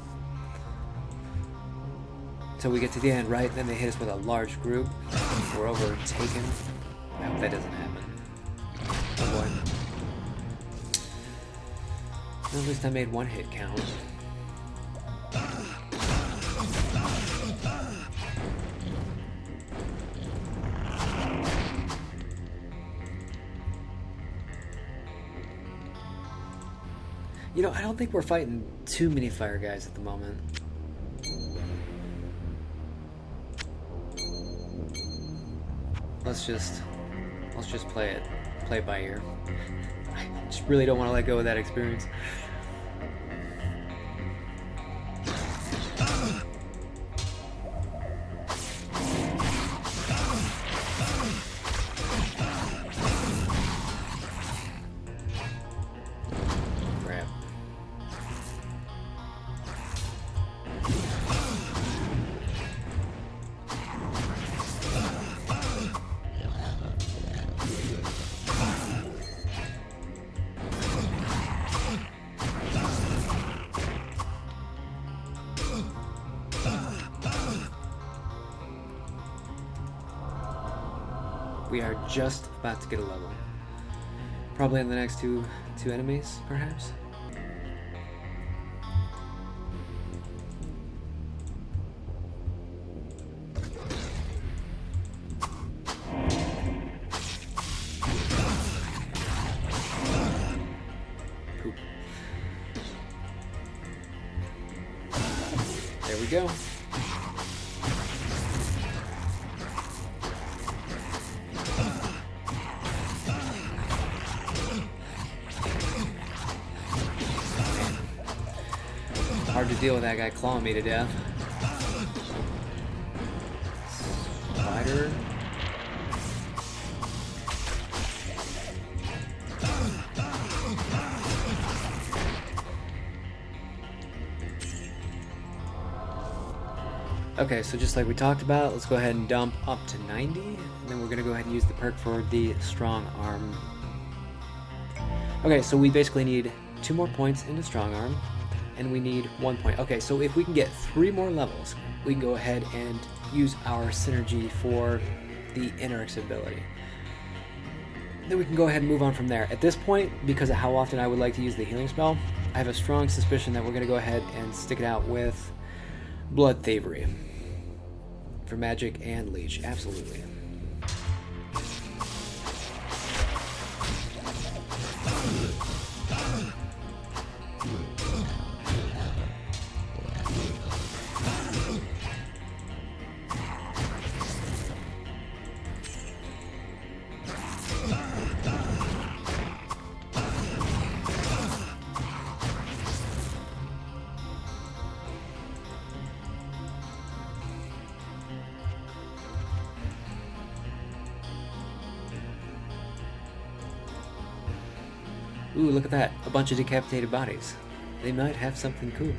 So we get to the end, right? Then they hit us with a large group. We're overtaken. I hope that doesn't happen. Oh boy. Well, at least I made one hit count. I don't think we're fighting too many fire guys at the moment. Let's just play it by ear. I just really don't want to let go of that experience. Crap. We are just about to get a level. Probably in the next two enemies, perhaps. Poop. There we go. Hard to deal with that guy clawing me to death. Spider. Okay, so just like we talked about, let's go ahead and dump up to 90, and then we're gonna go ahead and use the perk for the strong arm. Okay, so we basically need 2 more points into strong arm, and we need 1 point. Okay, so if we can get 3 more levels, we can go ahead and use our synergy for the Innerix ability. Then we can go ahead and move on from there. At this point, because of how often I would like to use the healing spell, I have a strong suspicion that we're going to go ahead and stick it out with Blood Thievery for magic and leech. Absolutely. Ooh, look at that. A bunch of decapitated bodies. They might have something cool.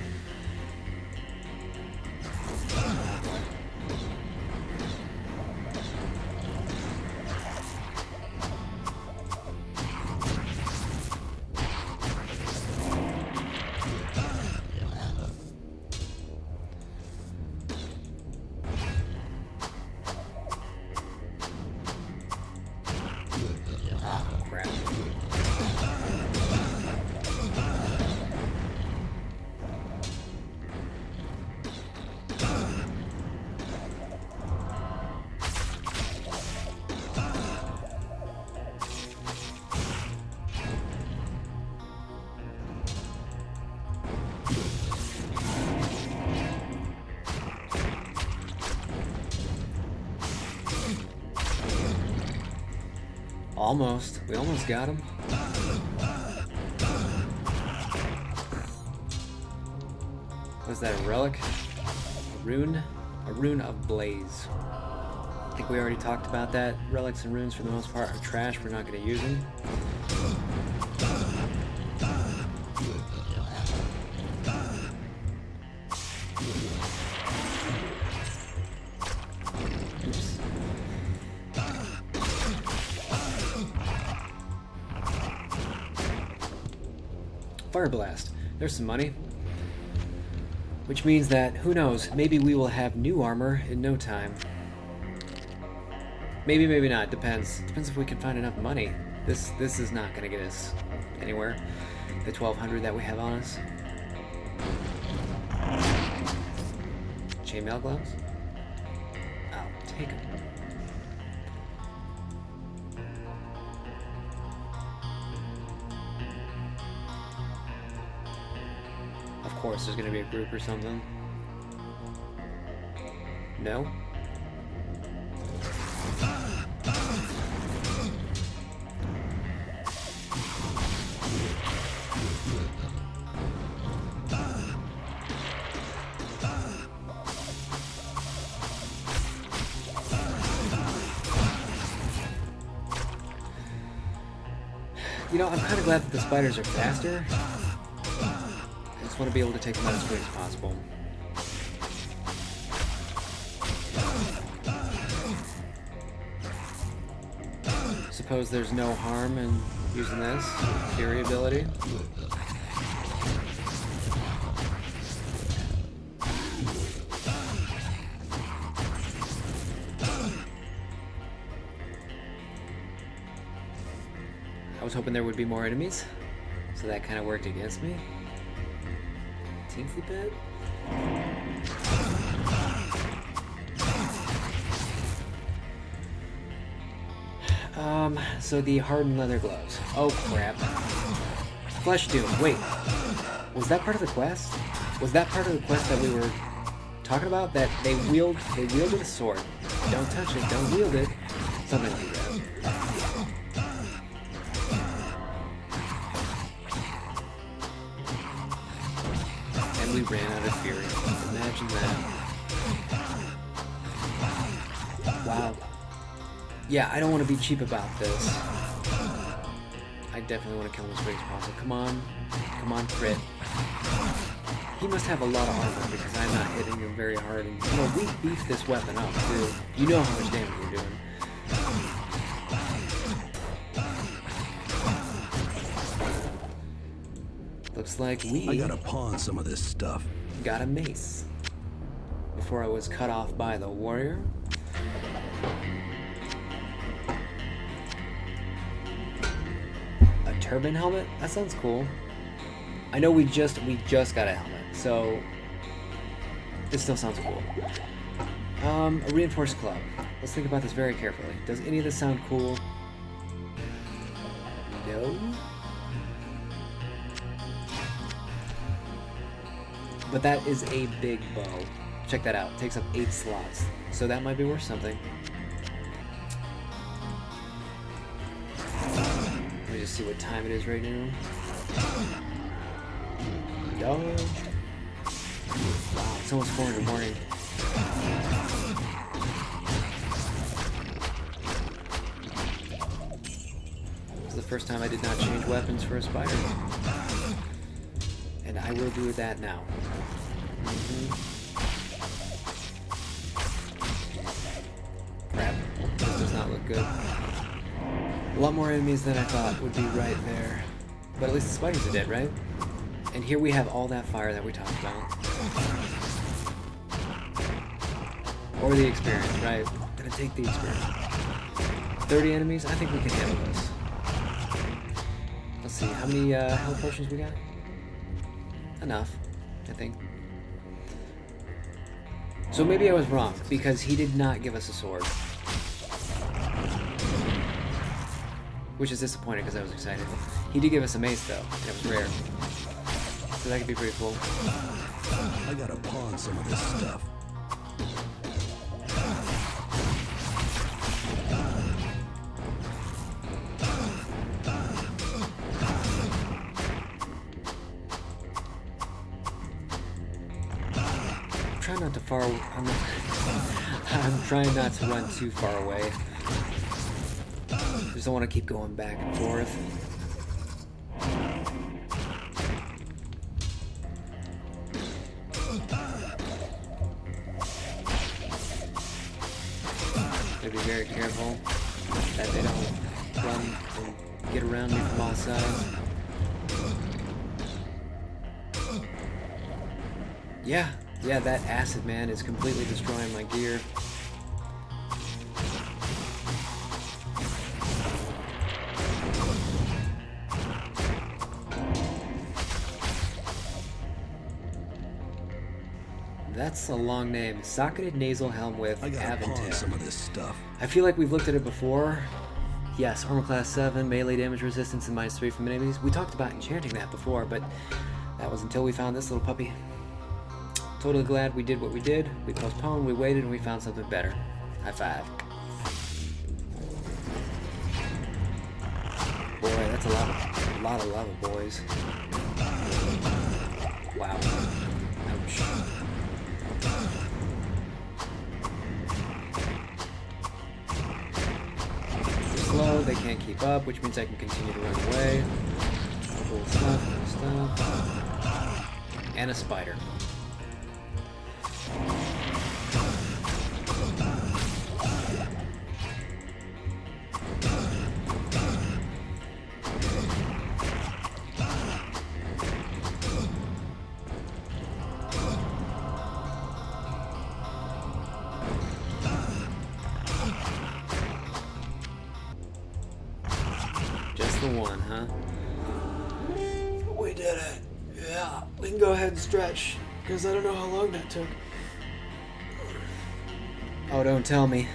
Oh, crap. Almost. We almost got him. Was that a relic? A rune? A rune of blaze. I think we already talked about that. Relics and runes for the most part are trash. We're not going to use them. Oops. Fire Blast. There's some money. Which means that, who knows, maybe we will have new armor in no time. Maybe, maybe not. Depends. Depends if we can find enough money. This is not going to get us anywhere. The 1,200 that we have on us. Chainmail gloves? I'll take them. Of course, there's gonna be a group or something. No? You know, I'm kind of glad that the spiders are faster. I just want to be able to take them out as quick as possible. Suppose there's no harm in using this Fury ability. I was hoping there would be more enemies, so that kind of worked against me. Teensy bit. So the hardened leather gloves. Oh crap. Flesh Doom. Wait, was that part of the quest? Was that part of the quest that we were talking about? That they wielded a sword. Don't touch it. Don't wield it. Something like that. And we ran out of fury. Imagine that. Wow. Yeah, I don't want to be cheap about this. I definitely want to kill him as quick as possible. Come on. Come on, crit. He must have a lot of armor because I'm not hitting him very hard. And, you know, we beefed this weapon up, too. You know how much damage we're doing. Looks like we... I gotta pawn some of this stuff. Got a mace. Before I was cut off by the warrior. Turban helmet? That sounds cool. I know we just got a helmet, so it still sounds cool. A reinforced club. Let's think about this very carefully. Does any of this sound cool? No. But that is a big bow. Check that out. It takes up 8 slots. So that might be worth something. See what time it is right now. Dodge. Wow, it's almost 4 in the morning. This is the first time I did not change weapons for a spider. And I will do that now. Crap. This does not look good. A lot more enemies than I thought would be right there. But at least the spiders are dead, right? And here we have all that fire that we talked about. Or the experience, right? Gonna take the experience. 30 enemies? I think we can handle this. Let's see, how many health potions we got? Enough, I think. So maybe I was wrong, because he did not give us a sword. Which is disappointing because I was excited. He did give us a mace though, and it was rare. So that could be pretty cool. I gotta pawn some of this stuff. I'm trying not to I'm trying not to run too far away. Just don't want to keep going back and forth. Gotta be very careful that they don't run and get around me from all sides. Yeah, that acid man is completely destroying my gear. That's a long name. Socketed nasal helm with I gotta pawn Aventil. some of this stuff. I feel like we've looked at it before. Yes, armor class 7, melee damage resistance, and -3 from enemies. We talked about enchanting that before, but That was until we found this little puppy. Totally glad we did what we did. We postponed, we waited, and we found something better. High five. Boy, that's a lot of lava, boys. Wow. Ouch. Too slow, they can't keep up, which means I can continue to run away. Cool stuff, cool stuff. And a spider. Just the one, huh? We did it. Yeah, we can go ahead and stretch, because I don't know how long that took. Oh, don't tell me.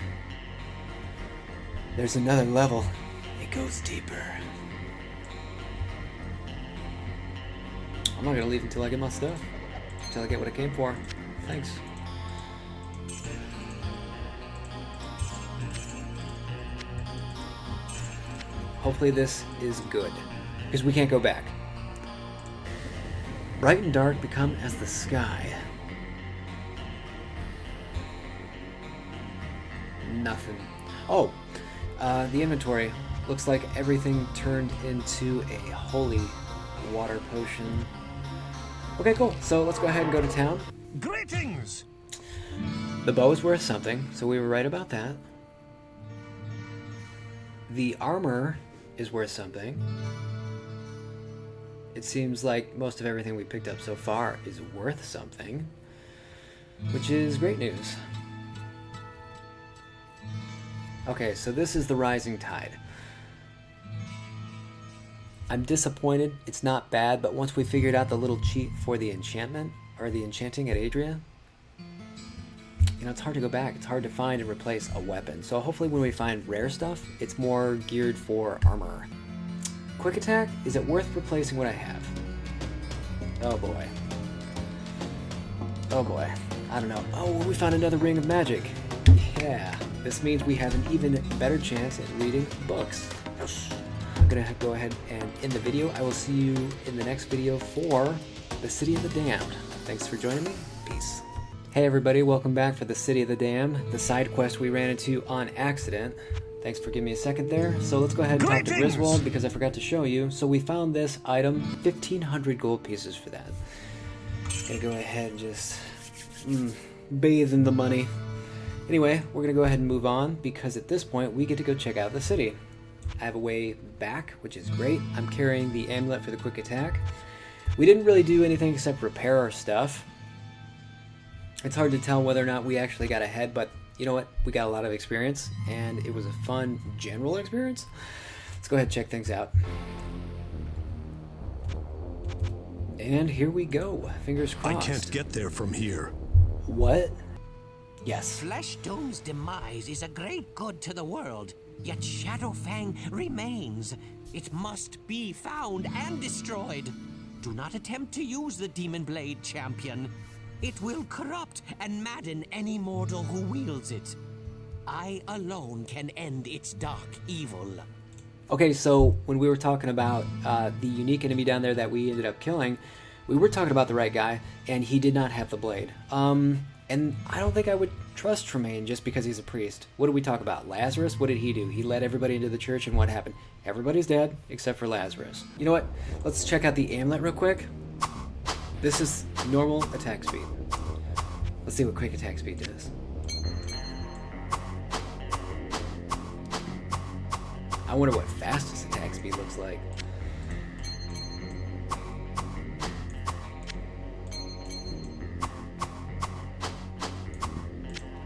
There's another level. It goes deeper. I'm not gonna leave until I get my stuff. Until I get what I came for. Thanks. Hopefully this is good, because we can't go back. Bright and dark become as the sky. Nothing. Oh, the inventory. Looks like everything turned into a holy water potion. Okay, cool. So let's go ahead and go to town. Greetings! The bow is worth something, so we were right about that. The armor is worth something. It seems like most of everything we picked up so far is worth something, which is great news. Okay, so this is the Rising Tide. I'm disappointed. It's not bad, but once we figured out the little cheat for the enchantment, or the enchanting at Adria, you know, it's hard to go back. It's hard to find and replace a weapon. So hopefully when we find rare stuff, it's more geared for armor. Quick attack, is it worth replacing what I have? Oh boy. Oh boy. I don't know. Oh, we found another ring of magic. Yeah. This means we have an even better chance at reading books. I'm gonna go ahead and end the video. I will see you in the next video for the City of the Damned. Thanks for joining me. Peace. Hey everybody, welcome back for the City of the Damned, the side quest we ran into on accident. Thanks for giving me a second there. So let's go ahead and talk to Griswold because I forgot to show you. So we found this item, 1,500 gold pieces for that. Gonna go ahead and just bathe in the money. Anyway, we're gonna go ahead and move on because at this point we get to go check out the city. I have a way back, which is great. I'm carrying the amulet for the quick attack. We didn't really do anything except repair our stuff. It's hard to tell whether or not we actually got ahead, but you know what? We got a lot of experience, and it was a fun general experience. Let's go ahead and check things out. And here we go. Fingers crossed. I can't get there from here. What? Yes. Fleshdome's demise is a great good to the world, yet Shadowfang remains. It must be found and destroyed. Do not attempt to use the Demon Blade, champion. It will corrupt and madden any mortal who wields it. I alone can end its dark evil. Okay, so when we were talking about the unique enemy down there that we ended up killing, we were talking about the right guy, and he did not have the blade. And I don't think I would trust Tremaine just because he's a priest. What did we talk about? Lazarus? What did he do? He led everybody into the church, and what happened? Everybody's dead, except for Lazarus. You know what? Let's check out the amulet real quick. This is normal attack speed. Let's see what quick attack speed does. I wonder what fastest attack speed looks like.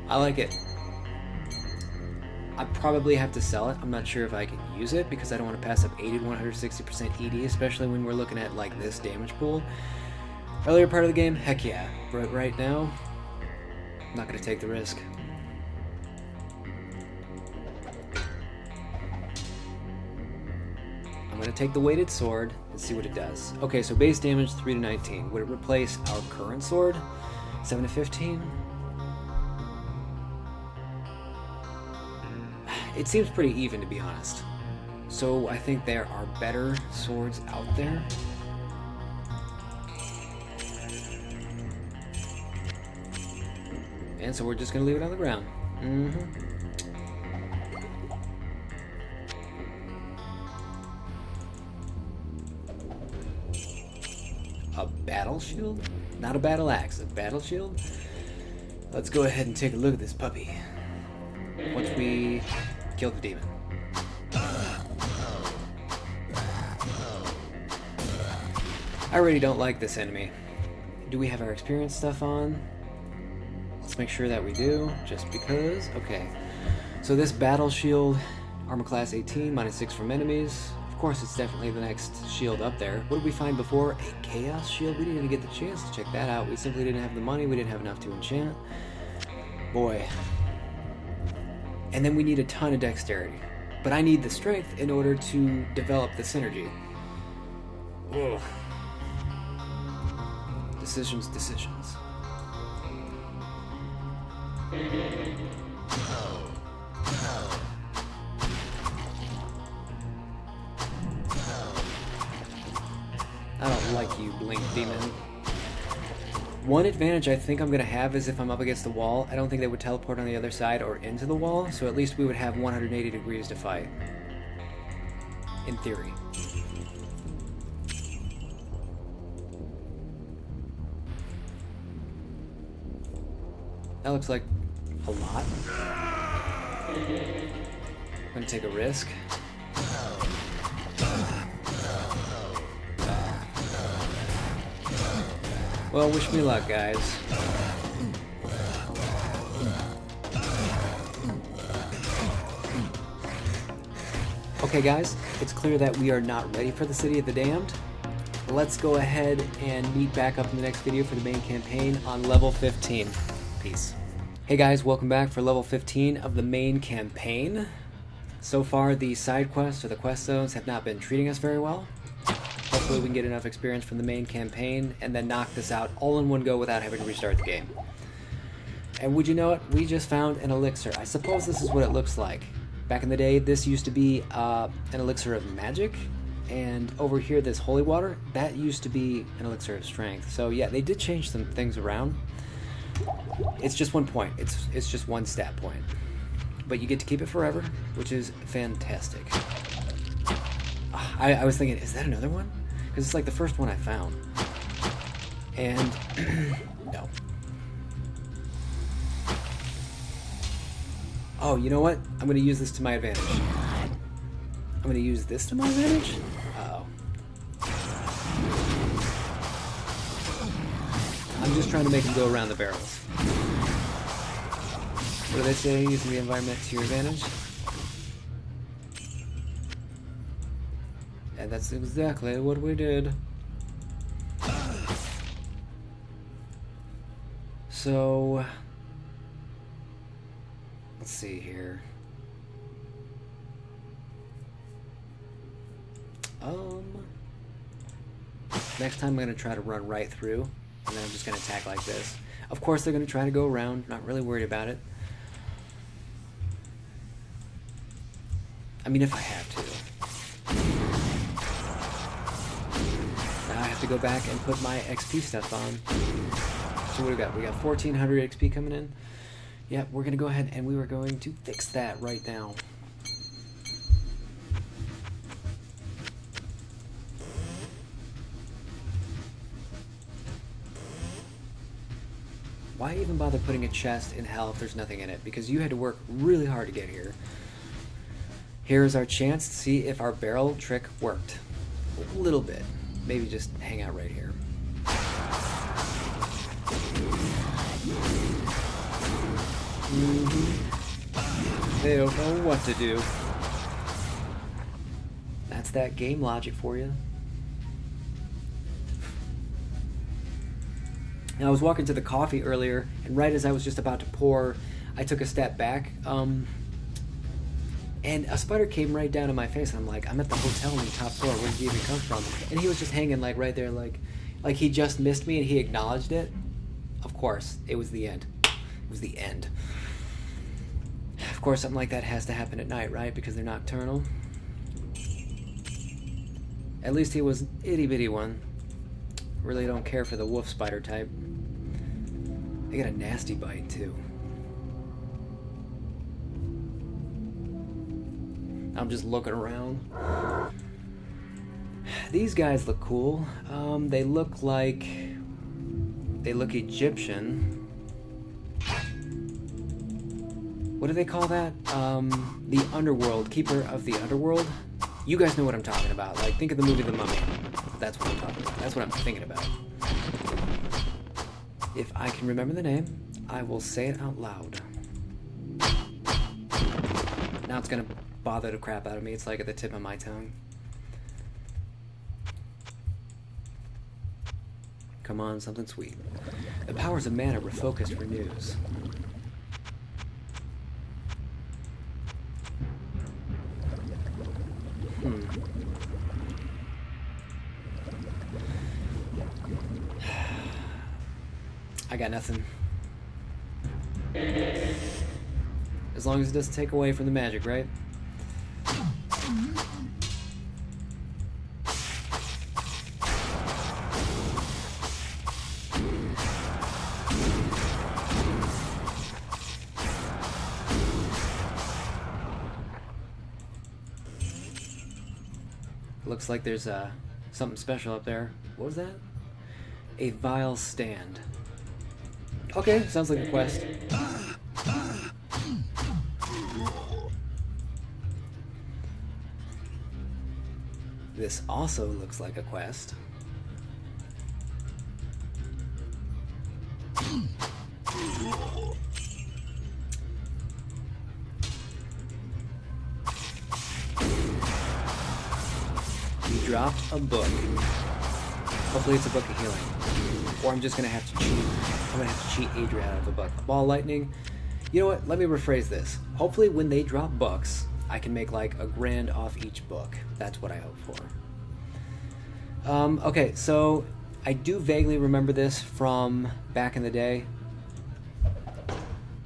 I like it. I probably have to sell it. I'm not sure if I can use it because I don't want to pass up 80 to 160% ED, especially when we're looking at like this damage pool. Earlier part of the game, heck yeah. But right now, I'm not going to take the risk. I'm going to take the weighted sword. Let's see what it does. Okay, so base damage 3 to 19. Would it replace our current sword? 7 to 15? It seems pretty even, to be honest. So I think there are better swords out there. And so we're just gonna leave it on the ground. A battle shield? Not a battle axe, a battle shield? Let's go ahead and take a look at this puppy. Once we kill the demon. I already don't like this enemy. Do we have our experience stuff on? Let's make sure that we do, just because. Okay. So this battle shield, armor class 18, -6 from enemies. Of course, it's definitely the next shield up there. What did we find before? A chaos shield? We didn't even get the chance to check that out. We simply didn't have the money. We didn't have enough to enchant. Boy. And then we need a ton of dexterity. But I need the strength in order to develop the synergy. Ugh. Decisions. I don't like you, Blink Demon. One advantage I think I'm going to have is if I'm up against the wall, I don't think they would teleport on the other side or into the wall, so at least we would have 180 degrees to fight. In theory. That looks like a lot. I'm going to take a risk. Well, wish me luck, guys. Okay, guys, it's clear that we are not ready for the City of the Damned. Let's go ahead and meet back up in the next video for the main campaign on level 15. Peace. Hey guys, welcome back for level 15 of the main campaign. So far, the side quests or the quest zones have not been treating us very well. Hopefully we can get enough experience from the main campaign and then knock this out all in one go without having to restart the game. And would you know it, we just found an elixir. I suppose this is what it looks like. Back in the day, this used to be an elixir of magic, and over here, this holy water, that used to be an elixir of strength. So yeah, they did change some things around. It's just 1 point. It's just 1 stat point. But you get to keep it forever, which is fantastic. I was thinking, is that another one? Because it's like the first one I found. And no. Oh, you know what? I'm going to use this to my advantage. I'm going to use this to my advantage? Uh-oh. I'm just trying to make him go around the barrels. What do they say? Using the environment to your advantage? And that's exactly what we did. So, let's see here. Next time I'm going to try to run right through, and then I'm just going to attack like this. Of course they're going to try to go around, not really worried about it. I mean, if I have to. Now I have to go back and put my XP stuff on. So what do we got? We got 1400 XP coming in. Yeah, we're going to go ahead and we were going to fix that right now. Why even bother putting a chest in hell if there's nothing in it? Because you had to work really hard to get here. Here's our chance to see if our barrel trick worked. A little bit. Maybe just hang out right here. They don't know what to do. That's that game logic for you. Now, I was walking to the coffee earlier, and right as I was just about to pour, I took a step back. And a spider came right down in my face, and I'm like, I'm at the hotel on the top floor. Where did he even come from? And he was just hanging like right there, like he just missed me, and he acknowledged it. Of course, it was the end. It was the end. Of course, something like that has to happen at night, right? Because they're nocturnal. At least he was an itty-bitty one. Really don't care for the wolf spider type. They got a nasty bite, too. I'm just looking around. These guys look cool. They look Egyptian. What do they call that? The underworld. Keeper of the underworld? You guys know what I'm talking about. Like, think of the movie The Mummy. That's what I'm talking about. That's what I'm thinking about. If I can remember the name, I will say it out loud. Now it's gonna bother the crap out of me. It's like at the tip of my tongue. Come on, something sweet. The powers of mana refocused renews. I got nothing. As long as it doesn't take away from the magic, right? Looks like there's something special up there. What was that? A vile stand. Okay, sounds like a quest. This also looks like a quest. You dropped a book. Hopefully it's a book of healing. Or I'm just gonna have to cheat. I'm gonna have to cheat Adrian out of a book. Ball lightning. You know what? Let me rephrase this. Hopefully when they drop books, I can make like a grand off each book. That's what I hope for. Okay, so I do vaguely remember this from back in the day.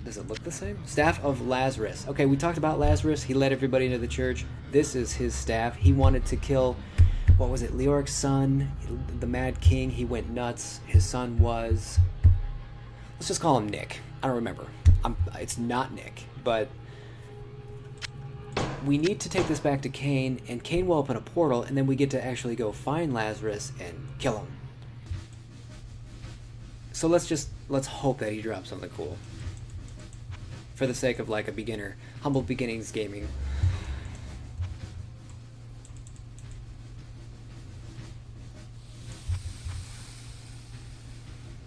Does it look the same? Staff of Lazarus. Okay, we talked about Lazarus. He led everybody into the church. This is his staff. He wanted to kill, what was it, Leoric's son, the Mad King. He went nuts. His son was, let's just call him Nick. I don't remember. It's not Nick, but we need to take this back to Cain, and Cain will open a portal, and then we get to actually go find Lazarus and kill him. So let's hope that he drops something cool. For the sake of like a beginner, humble beginnings gaming.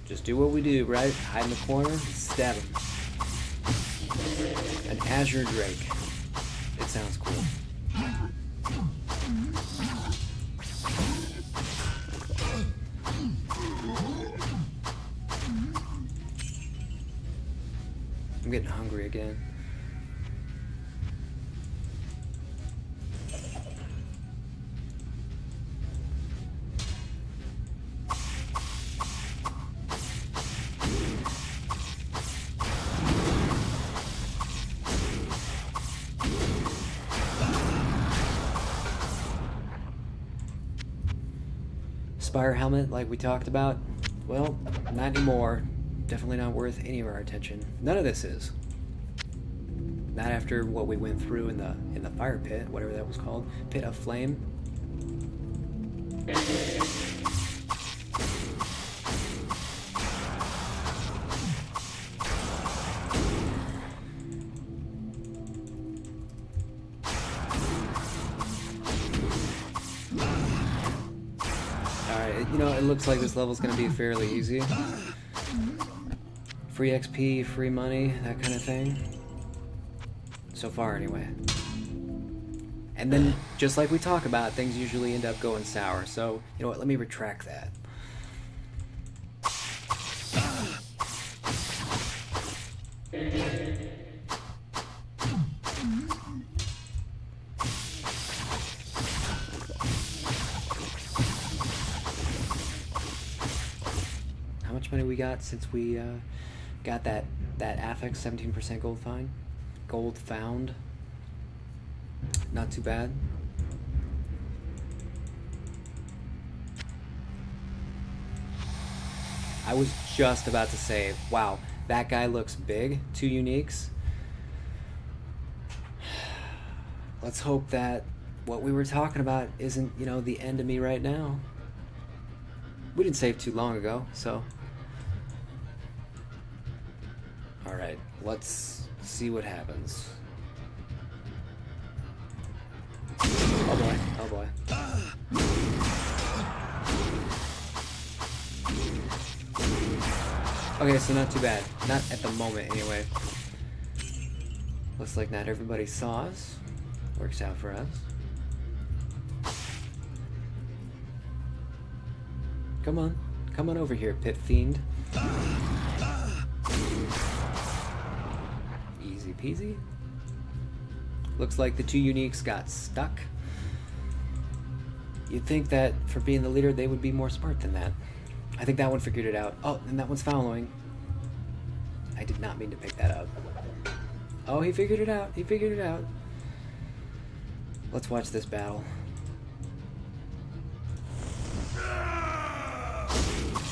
Just do what we do, right? Hide in the corner, stab him. An Azure Drake. It sounds cool. I'm getting hungry again. Spire helmet, like we talked about, well, not anymore. Definitely not worth any of our attention. None of this is. Not after what we went through in the fire pit, whatever that was called, pit of flame. Alright, you know, it looks like this level's gonna be fairly easy. Free XP, free money, that kind of thing. So far, anyway. And then, just like we talk about, things usually end up going sour. So, you know what, let me retract that. much money we got since we got that affix 17% gold found. Not too bad. I was just about to say, wow, that guy looks big. 2 uniques. Let's hope that what we were talking about isn't, you know, the end of me right now. We didn't save too long ago, so. Alright, let's see what happens. Oh boy, oh boy. Okay, so not too bad. Not at the moment, anyway. Looks like not everybody saw us. Works out for us. Come on. Come on over here, Pit Fiend. Easy peasy. Looks like the 2 uniques got stuck. You'd think that for being the leader, they would be more smart than that. I think that one figured it out. Oh, and that one's following. I did not mean to pick that up. Oh, he figured it out. He figured it out. Let's watch this battle.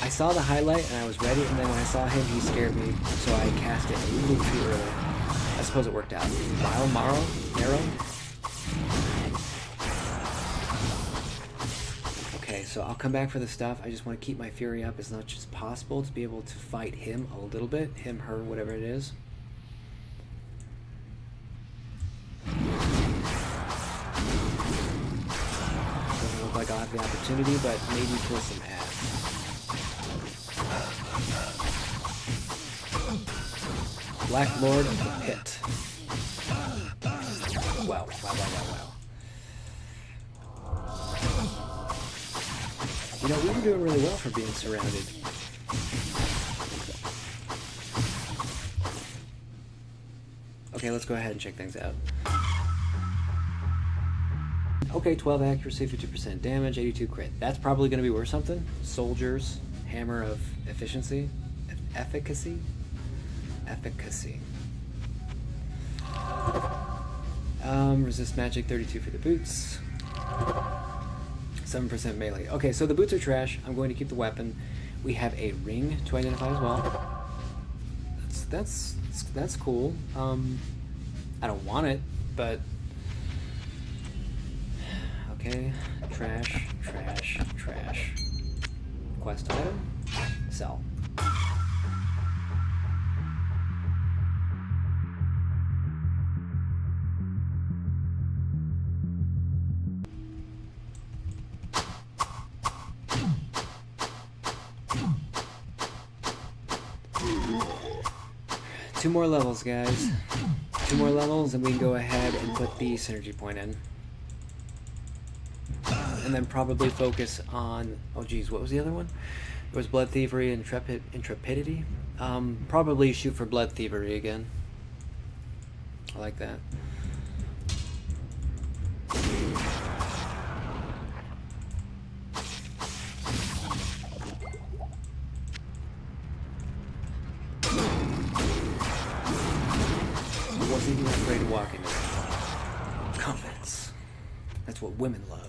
I saw the highlight and I was ready, and then when I saw him, he scared me, so I cast it a little too early. I suppose it worked out. Marrow? Okay, so I'll come back for the stuff. I just want to keep my fury up as much as possible to be able to fight him a little bit. Him, her, whatever it is. Doesn't look like I'll have the opportunity, but maybe kill some ass. Black Lord of the Pit. Wow. You know, we were doing really well for being surrounded. Okay, let's go ahead and check things out. Okay, 12 accuracy, 50% damage, 82 crit. That's probably going to be worth something. Soldiers, Hammer of Efficiency. Efficacy? Efficacy. Resist magic, 32 for the boots. 7% melee. Okay, so the boots are trash. I'm going to keep the weapon. We have a ring to identify as well. That's cool. I don't want it, but okay. Trash. Quest item. Sell. Two more levels, guys. 2 more levels, and we can go ahead and put the synergy point in. And then probably focus on... Oh, geez, what was the other one? It was Blood Thievery and Intrepidity. Probably shoot for Blood Thievery again. I like that. I wasn't even afraid to walk into it. Confidence. That's what women love.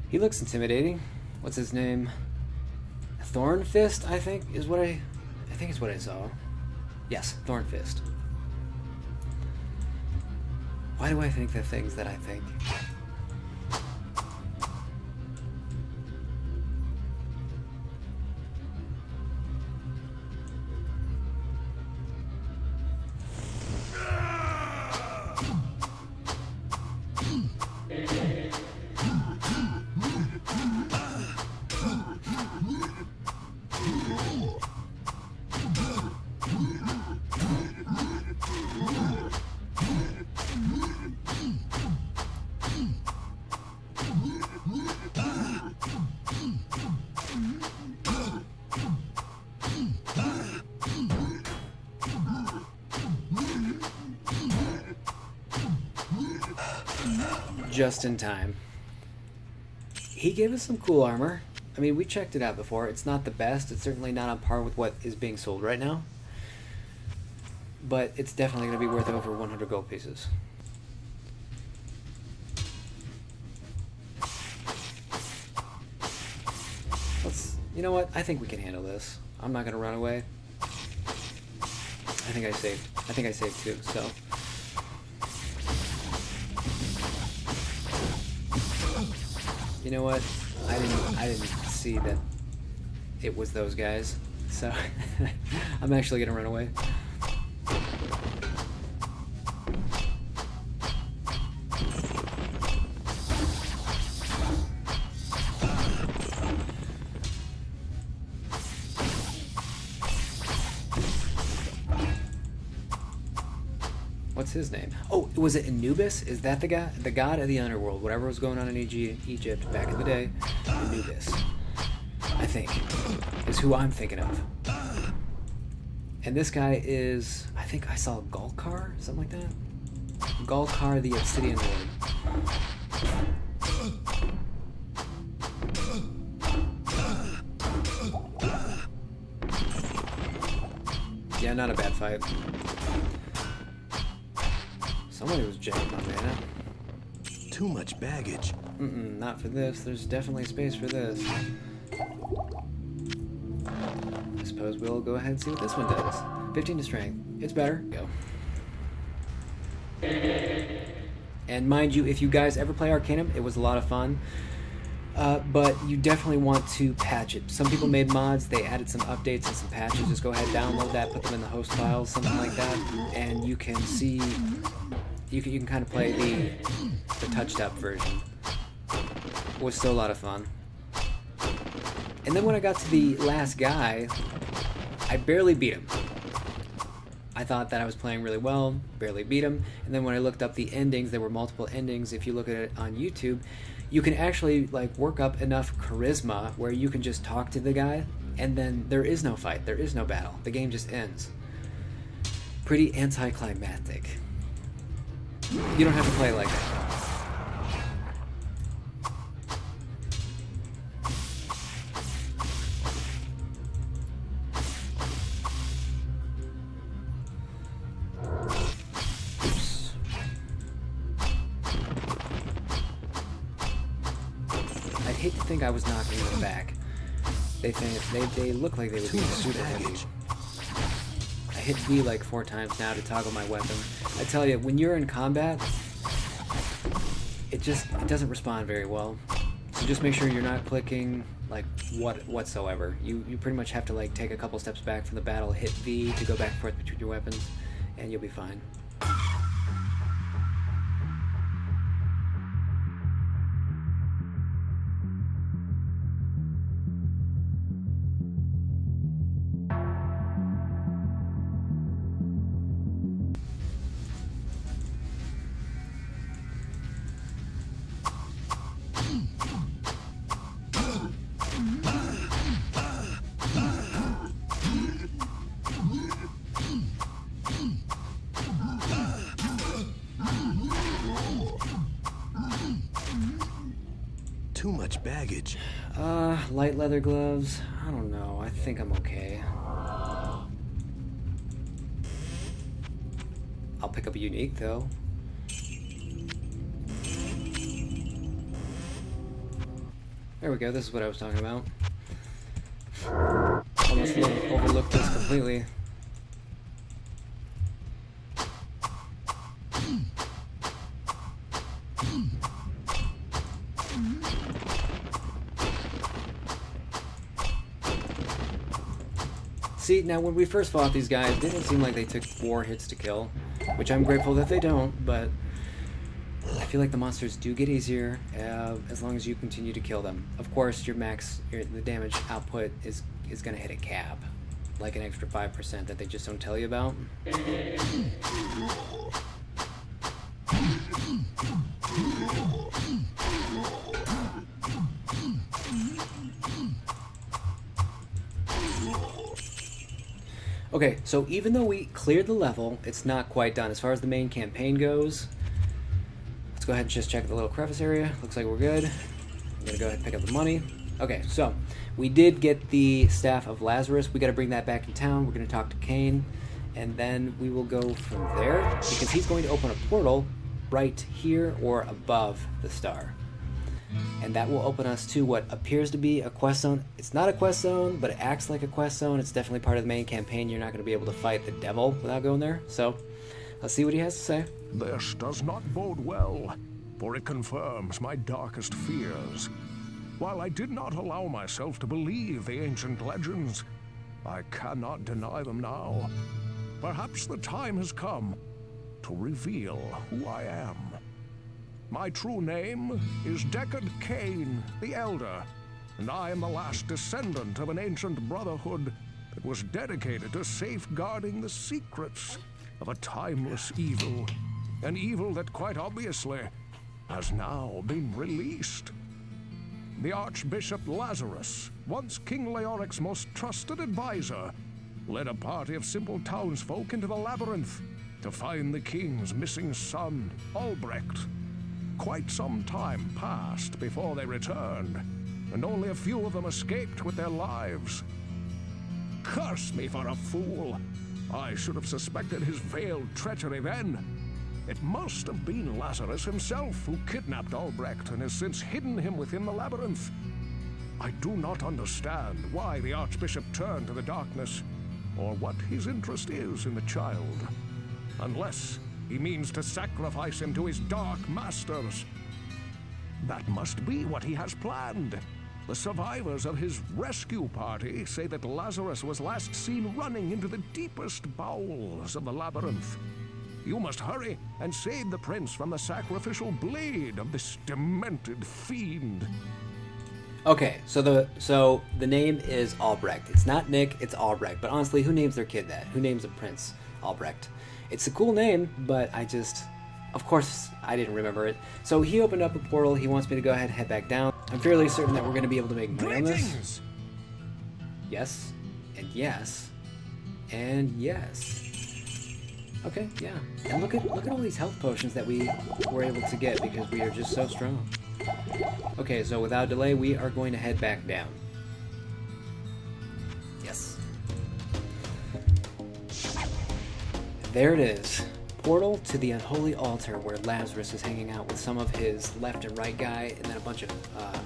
He looks intimidating. What's his name? Thorn Fist, I think, is what I think is what I saw. Yes, Thorn Fist. Why do I think the things that I think? just in time. He gave us some cool armor. I mean, we checked it out before. It's not the best. It's certainly not on par with what is being sold right now. But it's definitely going to be worth over 100 gold pieces. You know what? I think we can handle this. I'm not going to run away. I think I saved too, so... You know what? I didn't see that it was those guys, so I'm actually gonna run away. What's his name? Oh, was it Anubis? Is that the guy? The god of the underworld. Whatever was going on in Egypt back in the day. Anubis, I think, is who I'm thinking of. And this guy is... I think I saw Golkar? Something like that? Golkar the Obsidian Lord. Yeah, not a bad fight. Somebody was jacking my mana. Too much baggage. Not for this. There's definitely space for this. I suppose we'll go ahead and see what this one does. 15 to strength. It's better. Go. And mind you, if you guys ever play Arcanum, it was a lot of fun. But you definitely want to patch it. Some people made mods, they added some updates and some patches. Just go ahead, download that, put them in the host files, something like that, and you can see... You can kind of play the touched up version. It was still a lot of fun. And then when I got to the last guy, I barely beat him. I thought that I was playing really well, barely beat him. And then when I looked up the endings, there were multiple endings. If you look at it on YouTube, you can actually like work up enough charisma where you can just talk to the guy, and then there is no fight, there is no battle. The game just ends. Pretty anticlimactic. You don't have to play like that. Oops. I'd hate to think I was knocking them back. They look like they would be super heavy. I hit V like 4 times now to toggle my weapon. I tell you, when you're in combat, it doesn't respond very well. So just make sure you're not clicking like whatsoever. You pretty much have to like take a couple steps back from the battle, hit V to go back and forth between your weapons, and you'll be fine. Too much baggage. Light leather gloves. I don't know. I think I'm okay. I'll pick up a unique though. There we go. This is what I was talking about. Almost overlooked this completely. See, now when we first fought these guys, it didn't seem like they took 4 hits to kill, which I'm grateful that they don't, but I feel like the monsters do get easier as long as you continue to kill them. Of course, the damage output is going to hit a cap, like an extra 5% that they just don't tell you about. Okay, so even though we cleared the level, it's not quite done. As far as the main campaign goes, let's go ahead and just check the little crevice area. Looks like we're good. I'm gonna go ahead and pick up the money. Okay, so we did get the Staff of Lazarus. We got to bring that back in town. We're going to talk to Cain, and then we will go from there, because he's going to open a portal right here or above the star. And that will open us to what appears to be a quest zone. It's not a quest zone, but it acts like a quest zone. It's definitely part of the main campaign. You're not going to be able to fight the devil without going there. So let's see what he has to say. This does not bode well, for it confirms my darkest fears. While I did not allow myself to believe the ancient legends, I cannot deny them now. Perhaps the time has come to reveal who I am. My true name is Deckard Cain the Elder, and I am the last descendant of an ancient brotherhood that was dedicated to safeguarding the secrets of a timeless evil, an evil that quite obviously has now been released. The Archbishop Lazarus, once King Leoric's most trusted advisor, led a party of simple townsfolk into the labyrinth to find the king's missing son, Albrecht. Quite some time passed before they returned, and only a few of them escaped with their lives. Curse me for a fool! I should have suspected his veiled treachery then. It must have been Lazarus himself who kidnapped Albrecht and has since hidden him within the labyrinth. I do not understand why the Archbishop turned to the darkness, or what his interest is in the child. Unless he means to sacrifice him to his dark masters. That must be what he has planned. The survivors of his rescue party say that Lazarus was last seen running into the deepest bowels of the labyrinth. You must hurry and save the prince from the sacrificial blade of this demented fiend. Okay, so the name is Albrecht. It's not Nick, it's Albrecht. But honestly, who names their kid that? Who names a prince Albrecht? It's a cool name, but of course, I didn't remember it. So he opened up a portal. He wants me to go ahead and head back down. I'm fairly certain that we're going to be able to make money on this. Yes, and yes, and yes. Okay, yeah. And look at all these health potions that we were able to get because we are just so strong. Okay, so without delay, we are going to head back down. Yes. There it is. Portal to the unholy altar where Lazarus is hanging out with some of his left and right guy and then a bunch of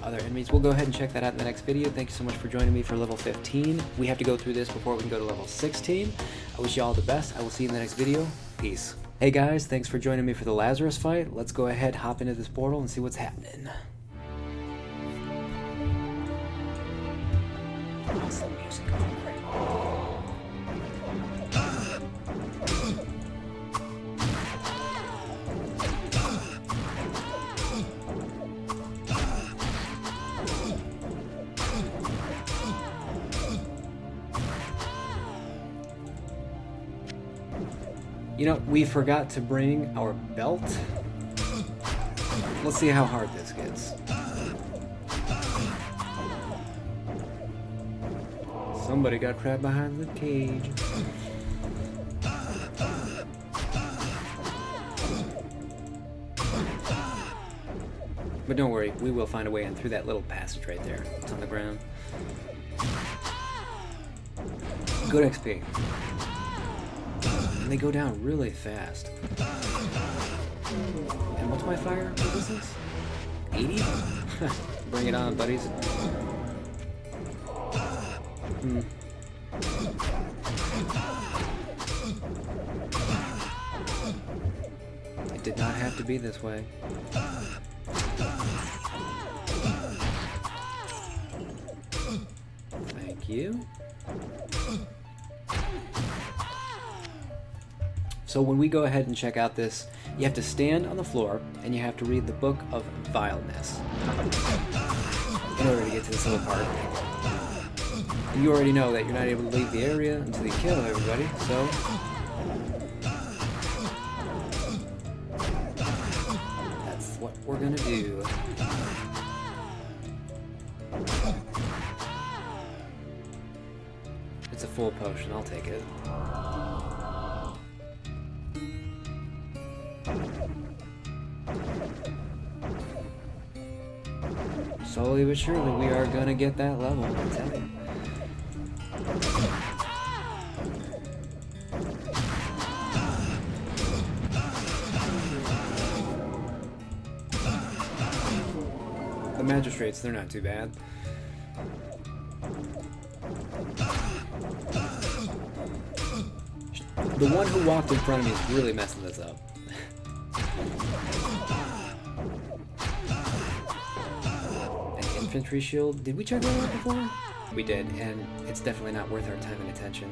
other enemies. We'll go ahead and check that out in the next video. Thank you so much for joining me for level 15. We have to go through this before we can go to level 16. I wish you all the best. I will see you in the next video. Peace. Hey guys, thanks for joining me for the Lazarus fight. Let's go ahead, hop into this portal and see what's happening. Awesome music. You know, we forgot to bring our belt. Let's see how hard this gets. Somebody got trapped behind the cage. But don't worry, we will find a way in through that little passage right there. It's on the ground. Good XP. And they go down really fast. And what's my fire resistance? 80? Bring it on, buddies. It did not have to be this way. Thank you. So when we go ahead and check out this, you have to stand on the floor and you have to read the Book of Vileness in order to get to this little part. And you already know that you're not able to leave the area until you kill everybody, so that's what we're gonna do. It's a full potion, I'll take it. Slowly but surely, we are gonna get that level, I tell you. The magistrates, they're not too bad. The one who walked in front of me is really messing this up. An infantry shield? Did we check that out before? We did, and it's definitely not worth our time and attention.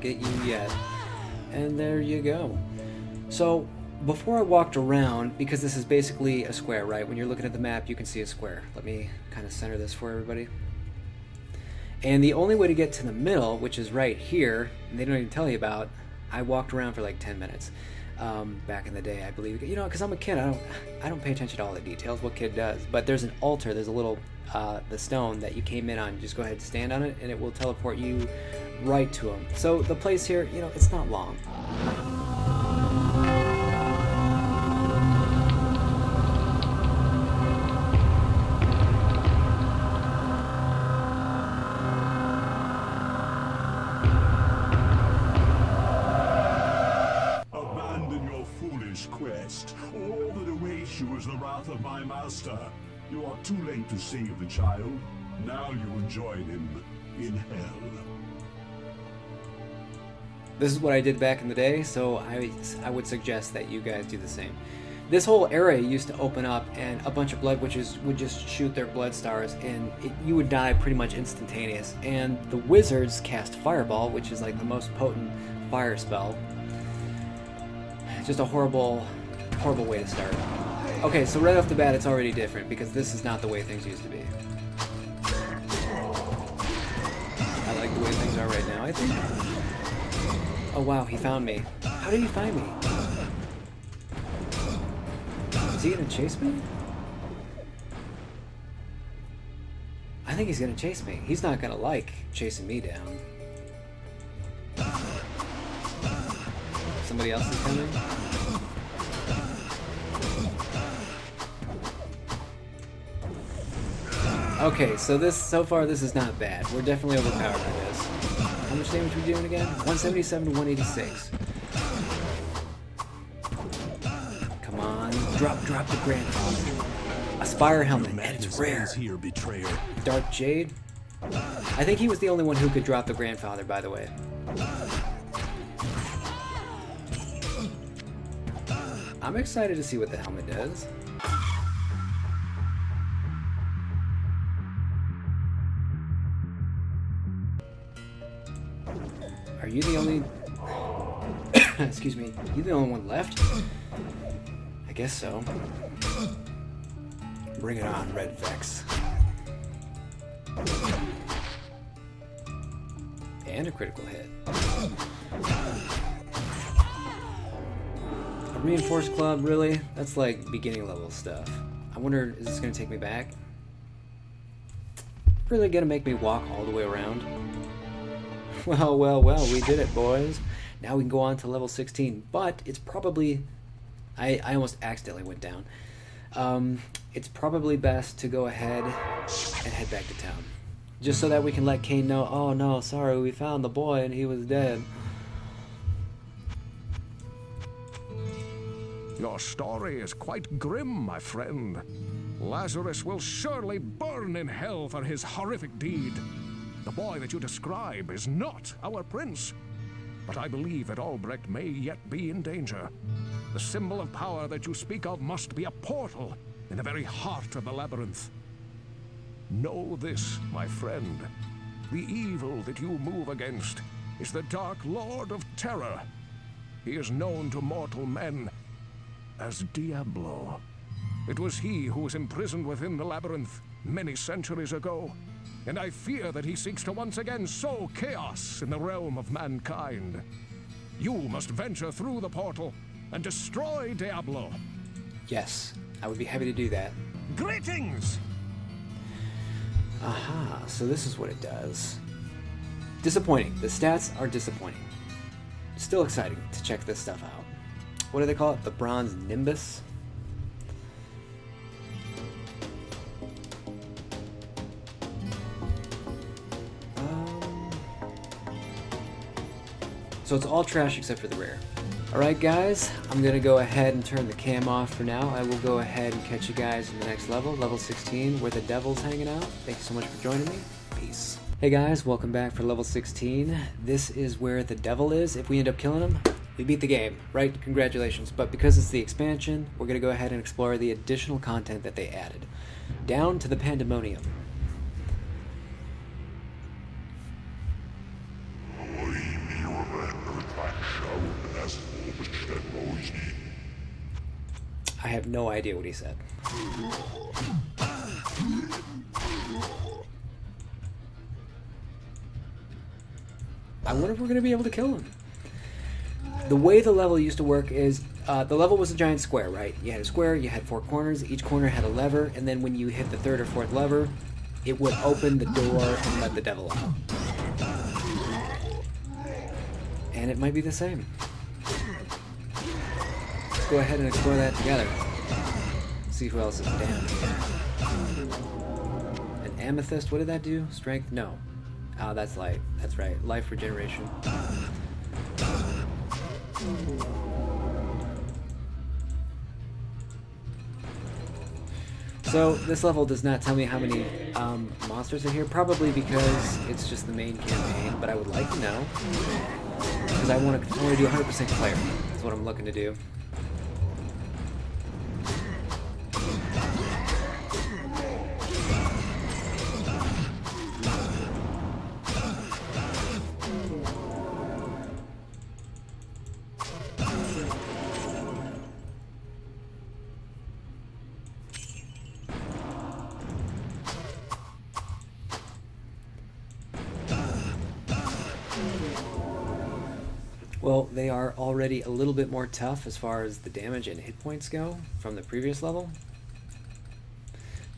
Get you yet. And there you go. So before I walked around, because this is basically a square, right? When you're looking at the map, you can see a square. Let me kind of center this for everybody. And the only way to get to the middle, which is right here, and they don't even tell you about, I walked around for like 10 minutes back in the day, I believe. You know, because I'm a kid, I don't pay attention to all the details. What kid does? But there's an altar. There's a little the stone that you came in on. You just go ahead and stand on it, and it will teleport you right to him. So the place here, you know, it's not long. Abandon your foolish quest. All that awaits you is the wrath of my master. You are too late to save the child. Now you will join him in hell. This is what I did back in the day, so I would suggest that you guys do the same. This whole area used to open up, and a bunch of blood witches would just shoot their blood stars, and you would die pretty much instantaneous. And the wizards cast Fireball, which is like the most potent fire spell. Just a horrible, horrible way to start. Okay, so right off the bat, it's already different, because this is not the way things used to be. I like the way things are right now, I think. Oh wow, he found me. How did he find me? Is he gonna chase me? I think he's gonna chase me. He's not gonna like chasing me down. Somebody else is coming? Okay, so far this is not bad. We're definitely overpowered by this. How much damage are we doing again? 177 to 186. Come on, drop the grandfather. A Spire helmet, and it's rare. Here, betrayer. Dark Jade. I think he was the only one who could drop the grandfather, by the way. I'm excited to see what the helmet does. Are you the only... Excuse me. You the only one left? I guess so. Bring it on, Red Vex. And a critical hit. A reinforced club, really? That's like beginning level stuff. I wonder, is this gonna take me back? Really gonna make me walk all the way around? Well, we did it, boys. Now we can go on to level 16, but it's probably... I almost accidentally went down. It's probably best to go ahead and head back to town. Just so that we can let Kane know, oh no, sorry, we found the boy and he was dead. Your story is quite grim, my friend. Lazarus will surely burn in hell for his horrific deed. The boy that you describe is not our prince. But I believe that Albrecht may yet be in danger. The symbol of power that you speak of must be a portal in the very heart of the labyrinth. Know this, my friend. The evil that you move against is the Dark Lord of Terror. He is known to mortal men as Diablo. It was he who was imprisoned within the labyrinth many centuries ago, and I fear that he seeks to once again sow chaos in the realm of mankind. You must venture through the portal and destroy Diablo. Yes, I would be happy to do that. Greetings! Aha, so this is what it does. Disappointing. The stats are disappointing. Still exciting to check this stuff out. What do they call it? The Bronze Nimbus? So it's all trash except for the rare. Alright guys, I'm going to go ahead and turn the cam off for now. I will go ahead and catch you guys in the next level, level 16, where the devil's hanging out. Thank you so much for joining me. Peace. Hey guys, welcome back for level 16. This is where the devil is. If we end up killing him, we beat the game, right? Congratulations. But because it's the expansion, we're going to go ahead and explore the additional content that they added. Down to the Pandemonium. I have no idea what he said. I wonder if we're going to be able to kill him. The way the level used to work is, the level was a giant square, right? You had a square, you had 4 corners, each corner had a lever, and then when you hit the 3rd or 4th lever, it would open the door and let the devil out. And it might be the same. Let's go ahead and explore that together. See who else is damaged. An amethyst, what did that do? Strength? No. Oh, that's light. That's right. Life regeneration. So, this level does not tell me how many monsters are here, probably because it's just the main campaign, but I would like to know. Because I want to do 100% player. That's what I'm looking to do. Well, they are already a little bit more tough as far as the damage and hit points go from the previous level.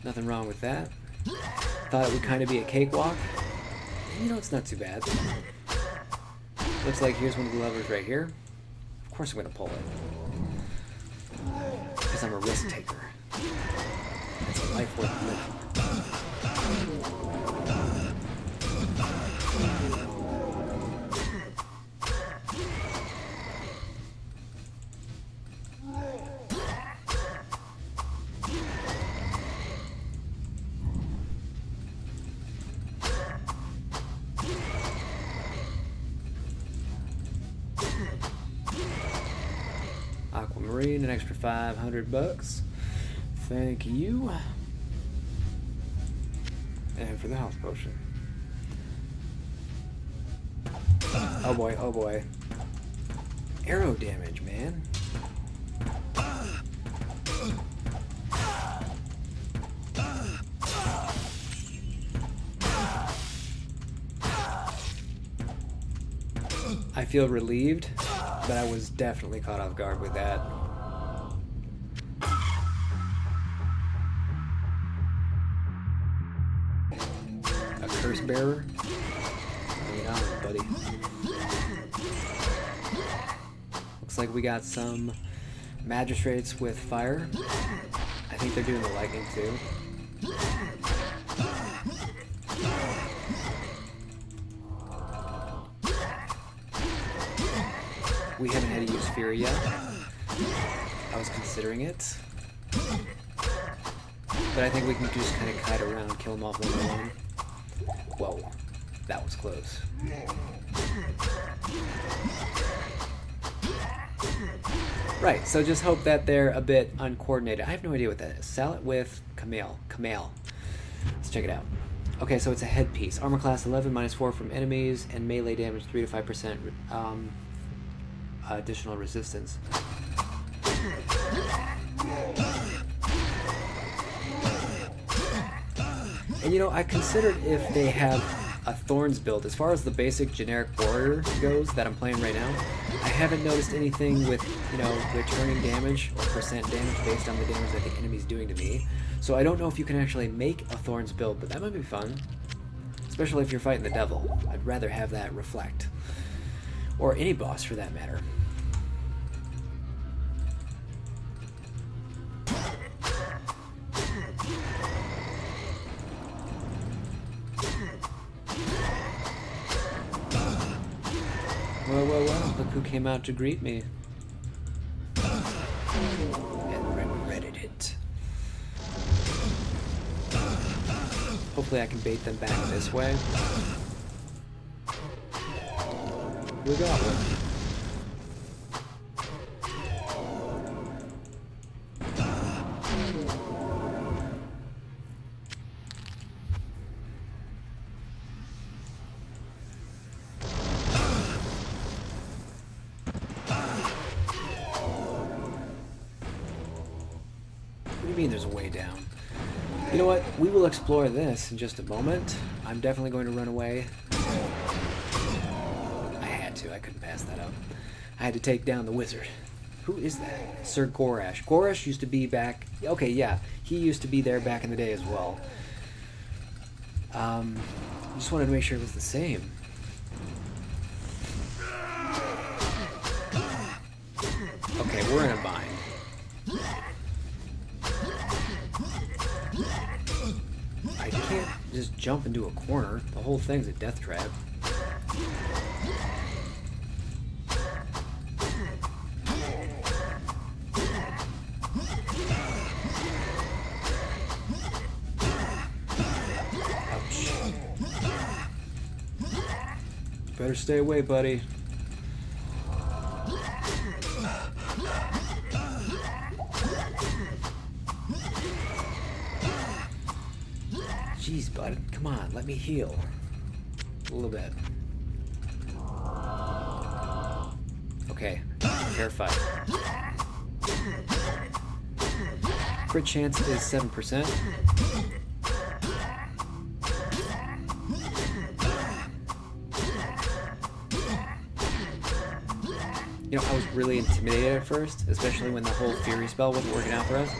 Nothing wrong with that. Thought it would kind of be a cakewalk. You know, it's not too bad. Looks like here's one of the levers right here. Of course I'm going to pull it. Because I'm a risk taker. It's a life worth living. Aquamarine, an extra $500. Thank you. And for the health potion. Oh boy, oh boy. Arrow damage, man. I feel relieved, but I was definitely caught off guard with that. A curse bearer? Bring it on, buddy. Looks like we got some magistrates with fire. I think they're doing the lightning too. We haven't had to use Fury yet. I was considering it. But I think we can just kind of kite around, kill them off one by one. Whoa, that was close. Right, so just hope that they're a bit uncoordinated. I have no idea what that is. Salad with Camille. Let's check it out. Okay, so it's a headpiece. Armor class 11, -4 from enemies, and melee damage 3 to 5%. Additional resistance. And you know, I considered if they have a Thorns build. As far as the basic generic warrior goes that I'm playing right now, I haven't noticed anything with, you know, returning damage or percent damage based on the damage that the enemy's doing to me. So I don't know if you can actually make a Thorns build, but that might be fun. Especially if you're fighting the devil. I'd rather have that reflect. Or any boss for that matter. Well, well, well, look who came out to greet me. And regretted it. Hopefully I can bait them back this way. We got one. What do you mean there's a way down? You know what? We will explore this in just a moment. I'm definitely going to run away. I had to. I couldn't pass that up. I had to take down the wizard. Who is that? Sir Gorash. Gorash used to be back... Okay, yeah. He used to be there back in the day as well. Just wanted to make sure it was the same. Okay, we're in a bind. I can't just jump into a corner. The whole thing's a death trap. Ouch. Better stay away, buddy. Jeez, bud. Come on, let me heal. A little bit. Okay, fair fight. Crit chance is 7%. You know, I was really intimidated at first, especially when the whole Fury spell wasn't working out for us.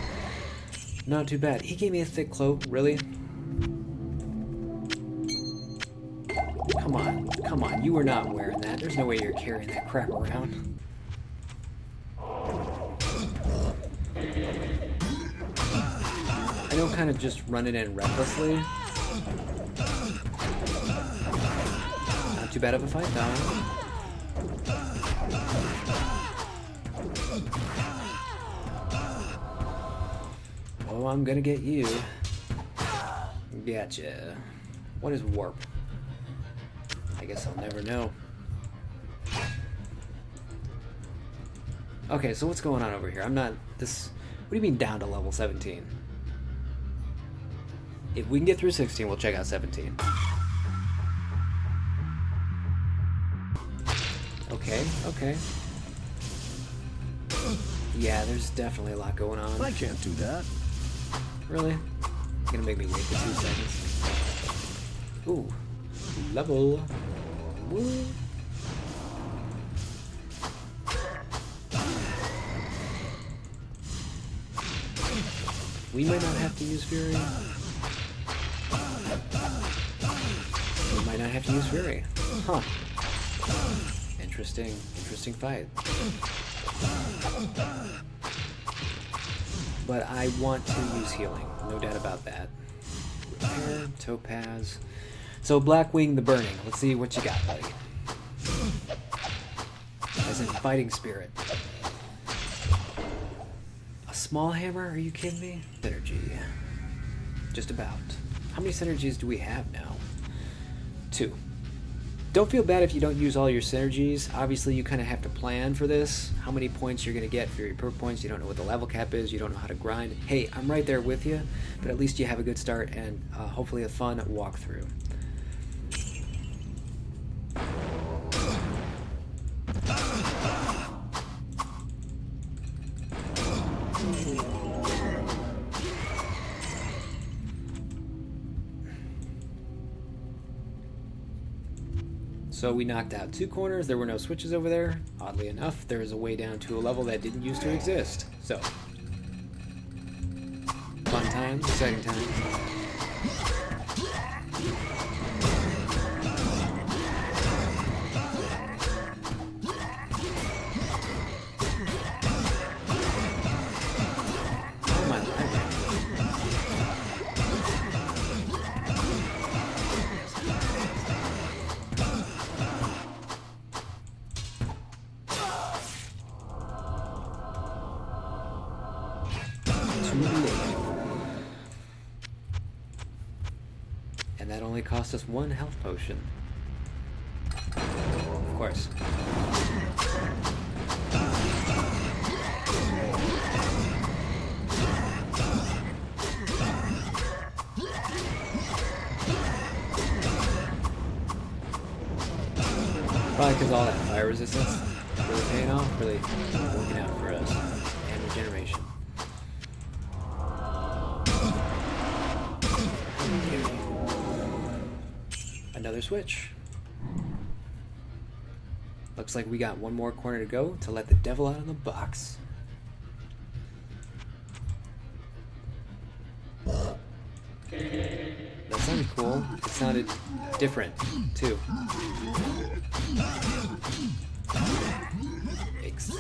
Not too bad. He gave me a thick cloak, really? Come on, you are not wearing that. There's no way you're carrying that crap around. I know, kind of just running in recklessly. Not too bad of a fight, though. Oh, I'm gonna get you. Gotcha. What is warp? I guess I'll never know. Okay, so what's going on over here? I'm not this... What do you mean down to level 17? If we can get through 16, we'll check out 17. Okay, okay. Yeah, there's definitely a lot going on. I can't do that. Really? You're gonna make me wait for 2 seconds. Ooh. Level. Woo. We might not have to use Fury. We might not have to use Fury. Huh. Interesting. Interesting fight. But I want to use healing. No doubt about that. Repair, Topaz. So Blackwing the Burning. Let's see what you got, buddy. As in fighting spirit. A small hammer? Are you kidding me? Synergy. Just about. How many synergies do we have now? 2. Don't feel bad if you don't use all your synergies. Obviously, you kind of have to plan for this. How many points you're going to get for your perk points. You don't know what the level cap is. You don't know how to grind. Hey, I'm right there with you. But at least you have a good start and hopefully a fun walkthrough. So we knocked out 2 corners. There were no switches over there. Oddly enough, there is a way down to a level that didn't used to exist. So, fun times, exciting times. Oh my life. And that only cost us 1 health potion. Of course. Probably because all that fire resistance really paying off, really working out for us. And regeneration. Another switch. Looks like we got 1 more corner to go to let the devil out of the box. That sounded cool. It sounded different, too. Yikes.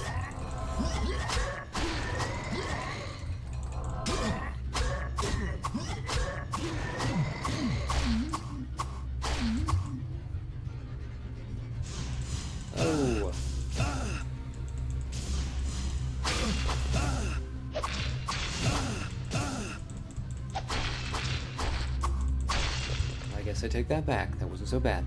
Oh. I guess I take that back. That wasn't so bad.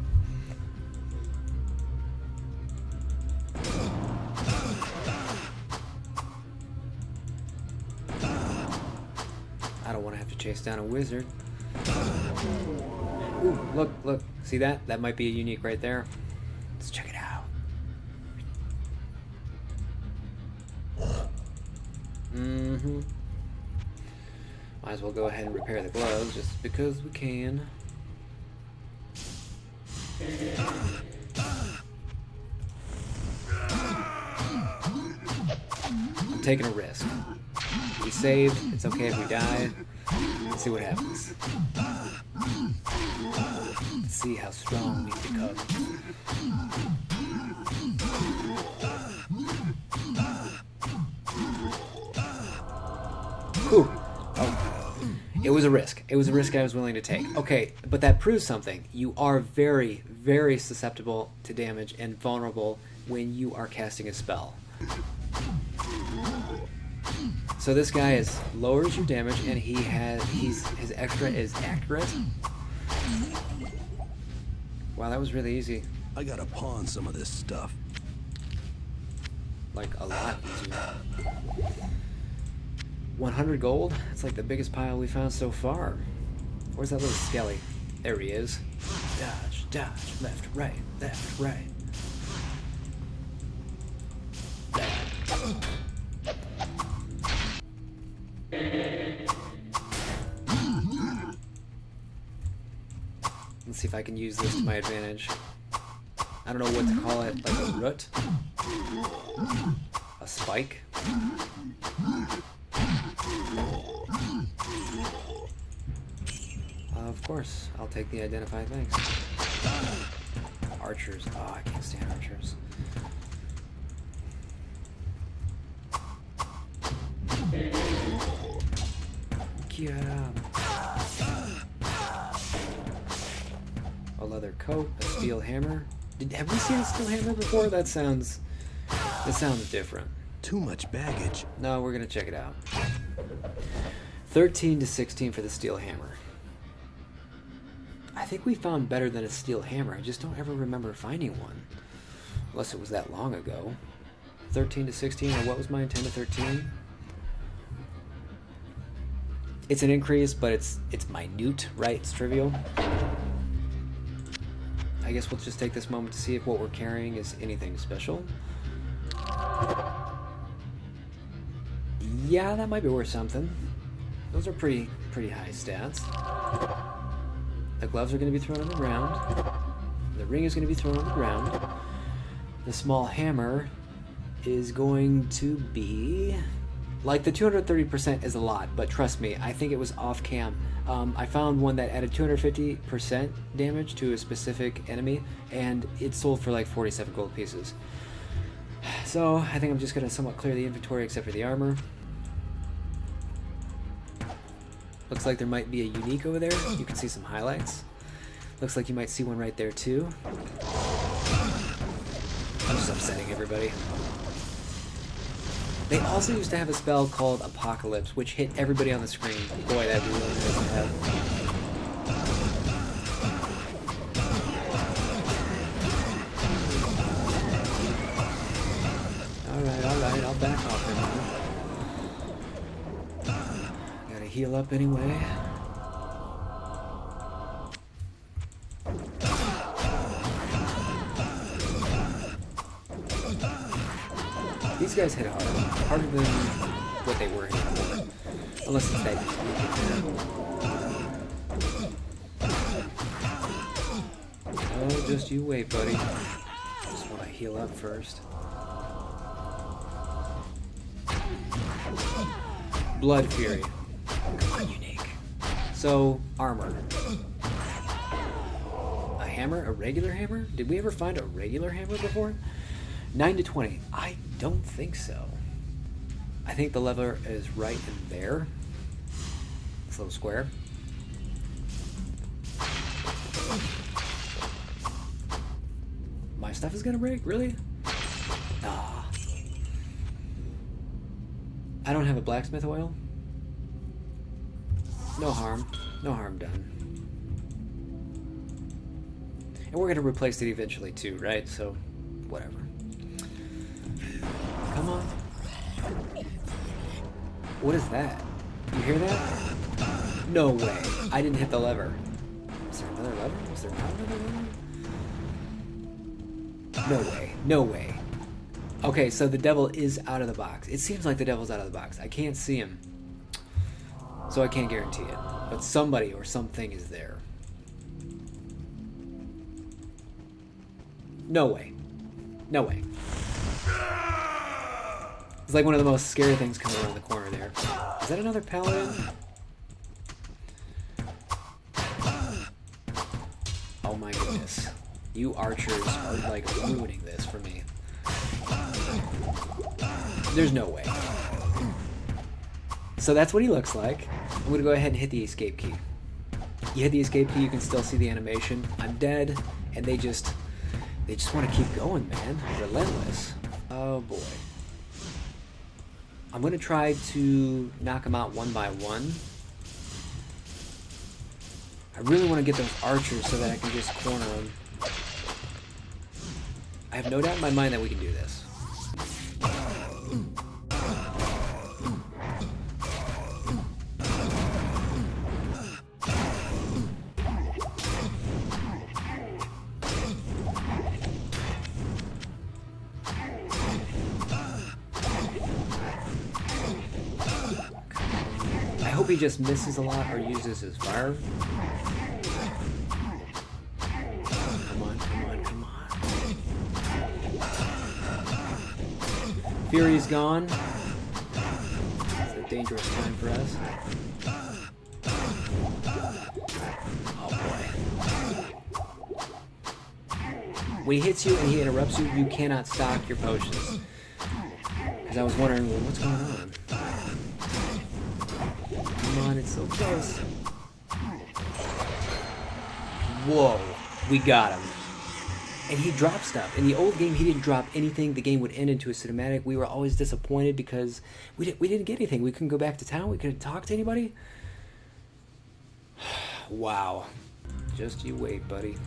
I don't want to have to chase down a wizard. Ooh, look, look. See that? That might be a unique right there. Let's check it out. Mm-hmm. Might as well go ahead and repair the gloves just because we can. I'm taking a risk. We saved. It's okay if we die. Let's see what happens. Let's see how strong we become. Whew. Oh. It was a risk. It was a risk I was willing to take. Okay, but that proves something. You are very, very susceptible to damage and vulnerable when you are casting a spell. So this guy lowers your damage, and his extra is accurate. Wow, that was really easy. I gotta pawn some of this stuff. Like a lot easier. 100 gold? That's like the biggest pile we found so far. Where's that little skelly? There he is. Dodge, dodge, left, right, right. Let's see if I can use this to my advantage. I don't know what to call it, like a root? A spike? Of course, I'll take the identified thanks. Archers. Oh, I can't stand archers. Get up. A leather coat, a steel hammer. Have we seen a steel hammer before? That sounds different. Too much baggage. No, we're gonna check it out. 13 to 16 for the steel hammer. I think we found better than a steel hammer. I just don't ever remember finding one. Unless it was that long ago. 13 to 16, or what was mine? 10 to 13? It's an increase, but it's minute, right? It's trivial. I guess we'll just take this moment to see if what we're carrying is anything special. Yeah, that might be worth something. Those are pretty high stats. The gloves are going to be thrown on the ground. The ring is going to be thrown on the ground. The small hammer is going to be... Like, the 230% is a lot, but trust me, I think it was off cam. I found one that added 250% damage to a specific enemy, and it sold for like 47 gold pieces. So, I think I'm just going to somewhat clear the inventory except for the armor. Looks like there might be a unique over there. You can see some highlights. Looks like you might see one right there too. I'm just upsetting everybody. They also used to have a spell called Apocalypse, which hit everybody on the screen. Boy, that'd be really nice to have. Alright, I'll back off him. Gotta heal up anyway. These guys hit hard. Harder than what they were hitting before. Unless it's that unique. Oh, just you wait, buddy. Just want to heal up first. Blood Fury. Come on, unique. So, armor. A hammer? A regular hammer? Did we ever find a regular hammer before? 9 to 20. I don't think so. I think the lever is right in there. This little square. My stuff is gonna break? Really? Ah. I don't have a blacksmith oil. No harm. No harm done. And we're gonna replace it eventually too, right? So, whatever. Come on. What is that? You hear that? No way. I didn't hit the lever. Is there another lever? Was there not another lever? No way. No way. Okay, so the devil is out of the box. It seems like the devil's out of the box. I can't see him. So I can't guarantee it. But somebody or something is there. No way. No way. It's like one of the most scary things coming around the corner there. Is that another paladin? Oh my goodness. You archers are like ruining this for me. There's no way. So that's what he looks like. I'm gonna go ahead and hit the escape key. You hit the escape key, you can still see the animation. I'm dead, and they just want to keep going, man. Relentless. Oh boy. I'm going to try to knock them out one by one. I really want to get those archers so that I can just corner them. I have no doubt in my mind that we can do this. I hope he just misses a lot or uses his fire. Come on, come on, come on. Fury's gone. It's a dangerous time for us. Oh boy. When he hits you and he interrupts you, you cannot stock your potions. Because I was wondering, well, what's going on? Come on, it's so close. Whoa, we got him. And he dropped stuff. In the old game, he didn't drop anything. The game would end into a cinematic. We were always disappointed because we didn't get anything. We couldn't go back to town. We couldn't talk to anybody. Wow. Just you wait, buddy.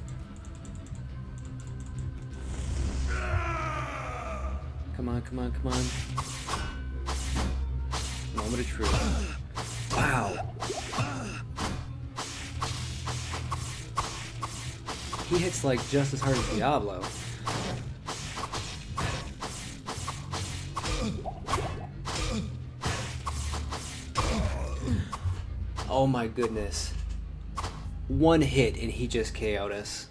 Come on, come on, come on. Moment of truth. Wow. He hits like just as hard as Diablo. Oh my goodness. One hit and he just KO'd us.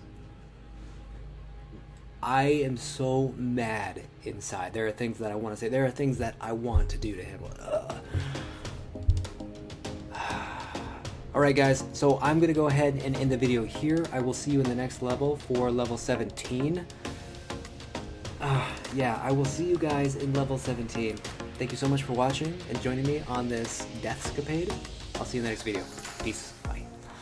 I am so mad inside. There are things that I want to say. There are things that I want to do to him. Alright guys, so I'm going to go ahead and end the video here. I will see you in the next level for level 17. Yeah, I will see you guys in level 17. Thank you so much for watching and joining me on this deathscapade. I'll see you in the next video. Peace.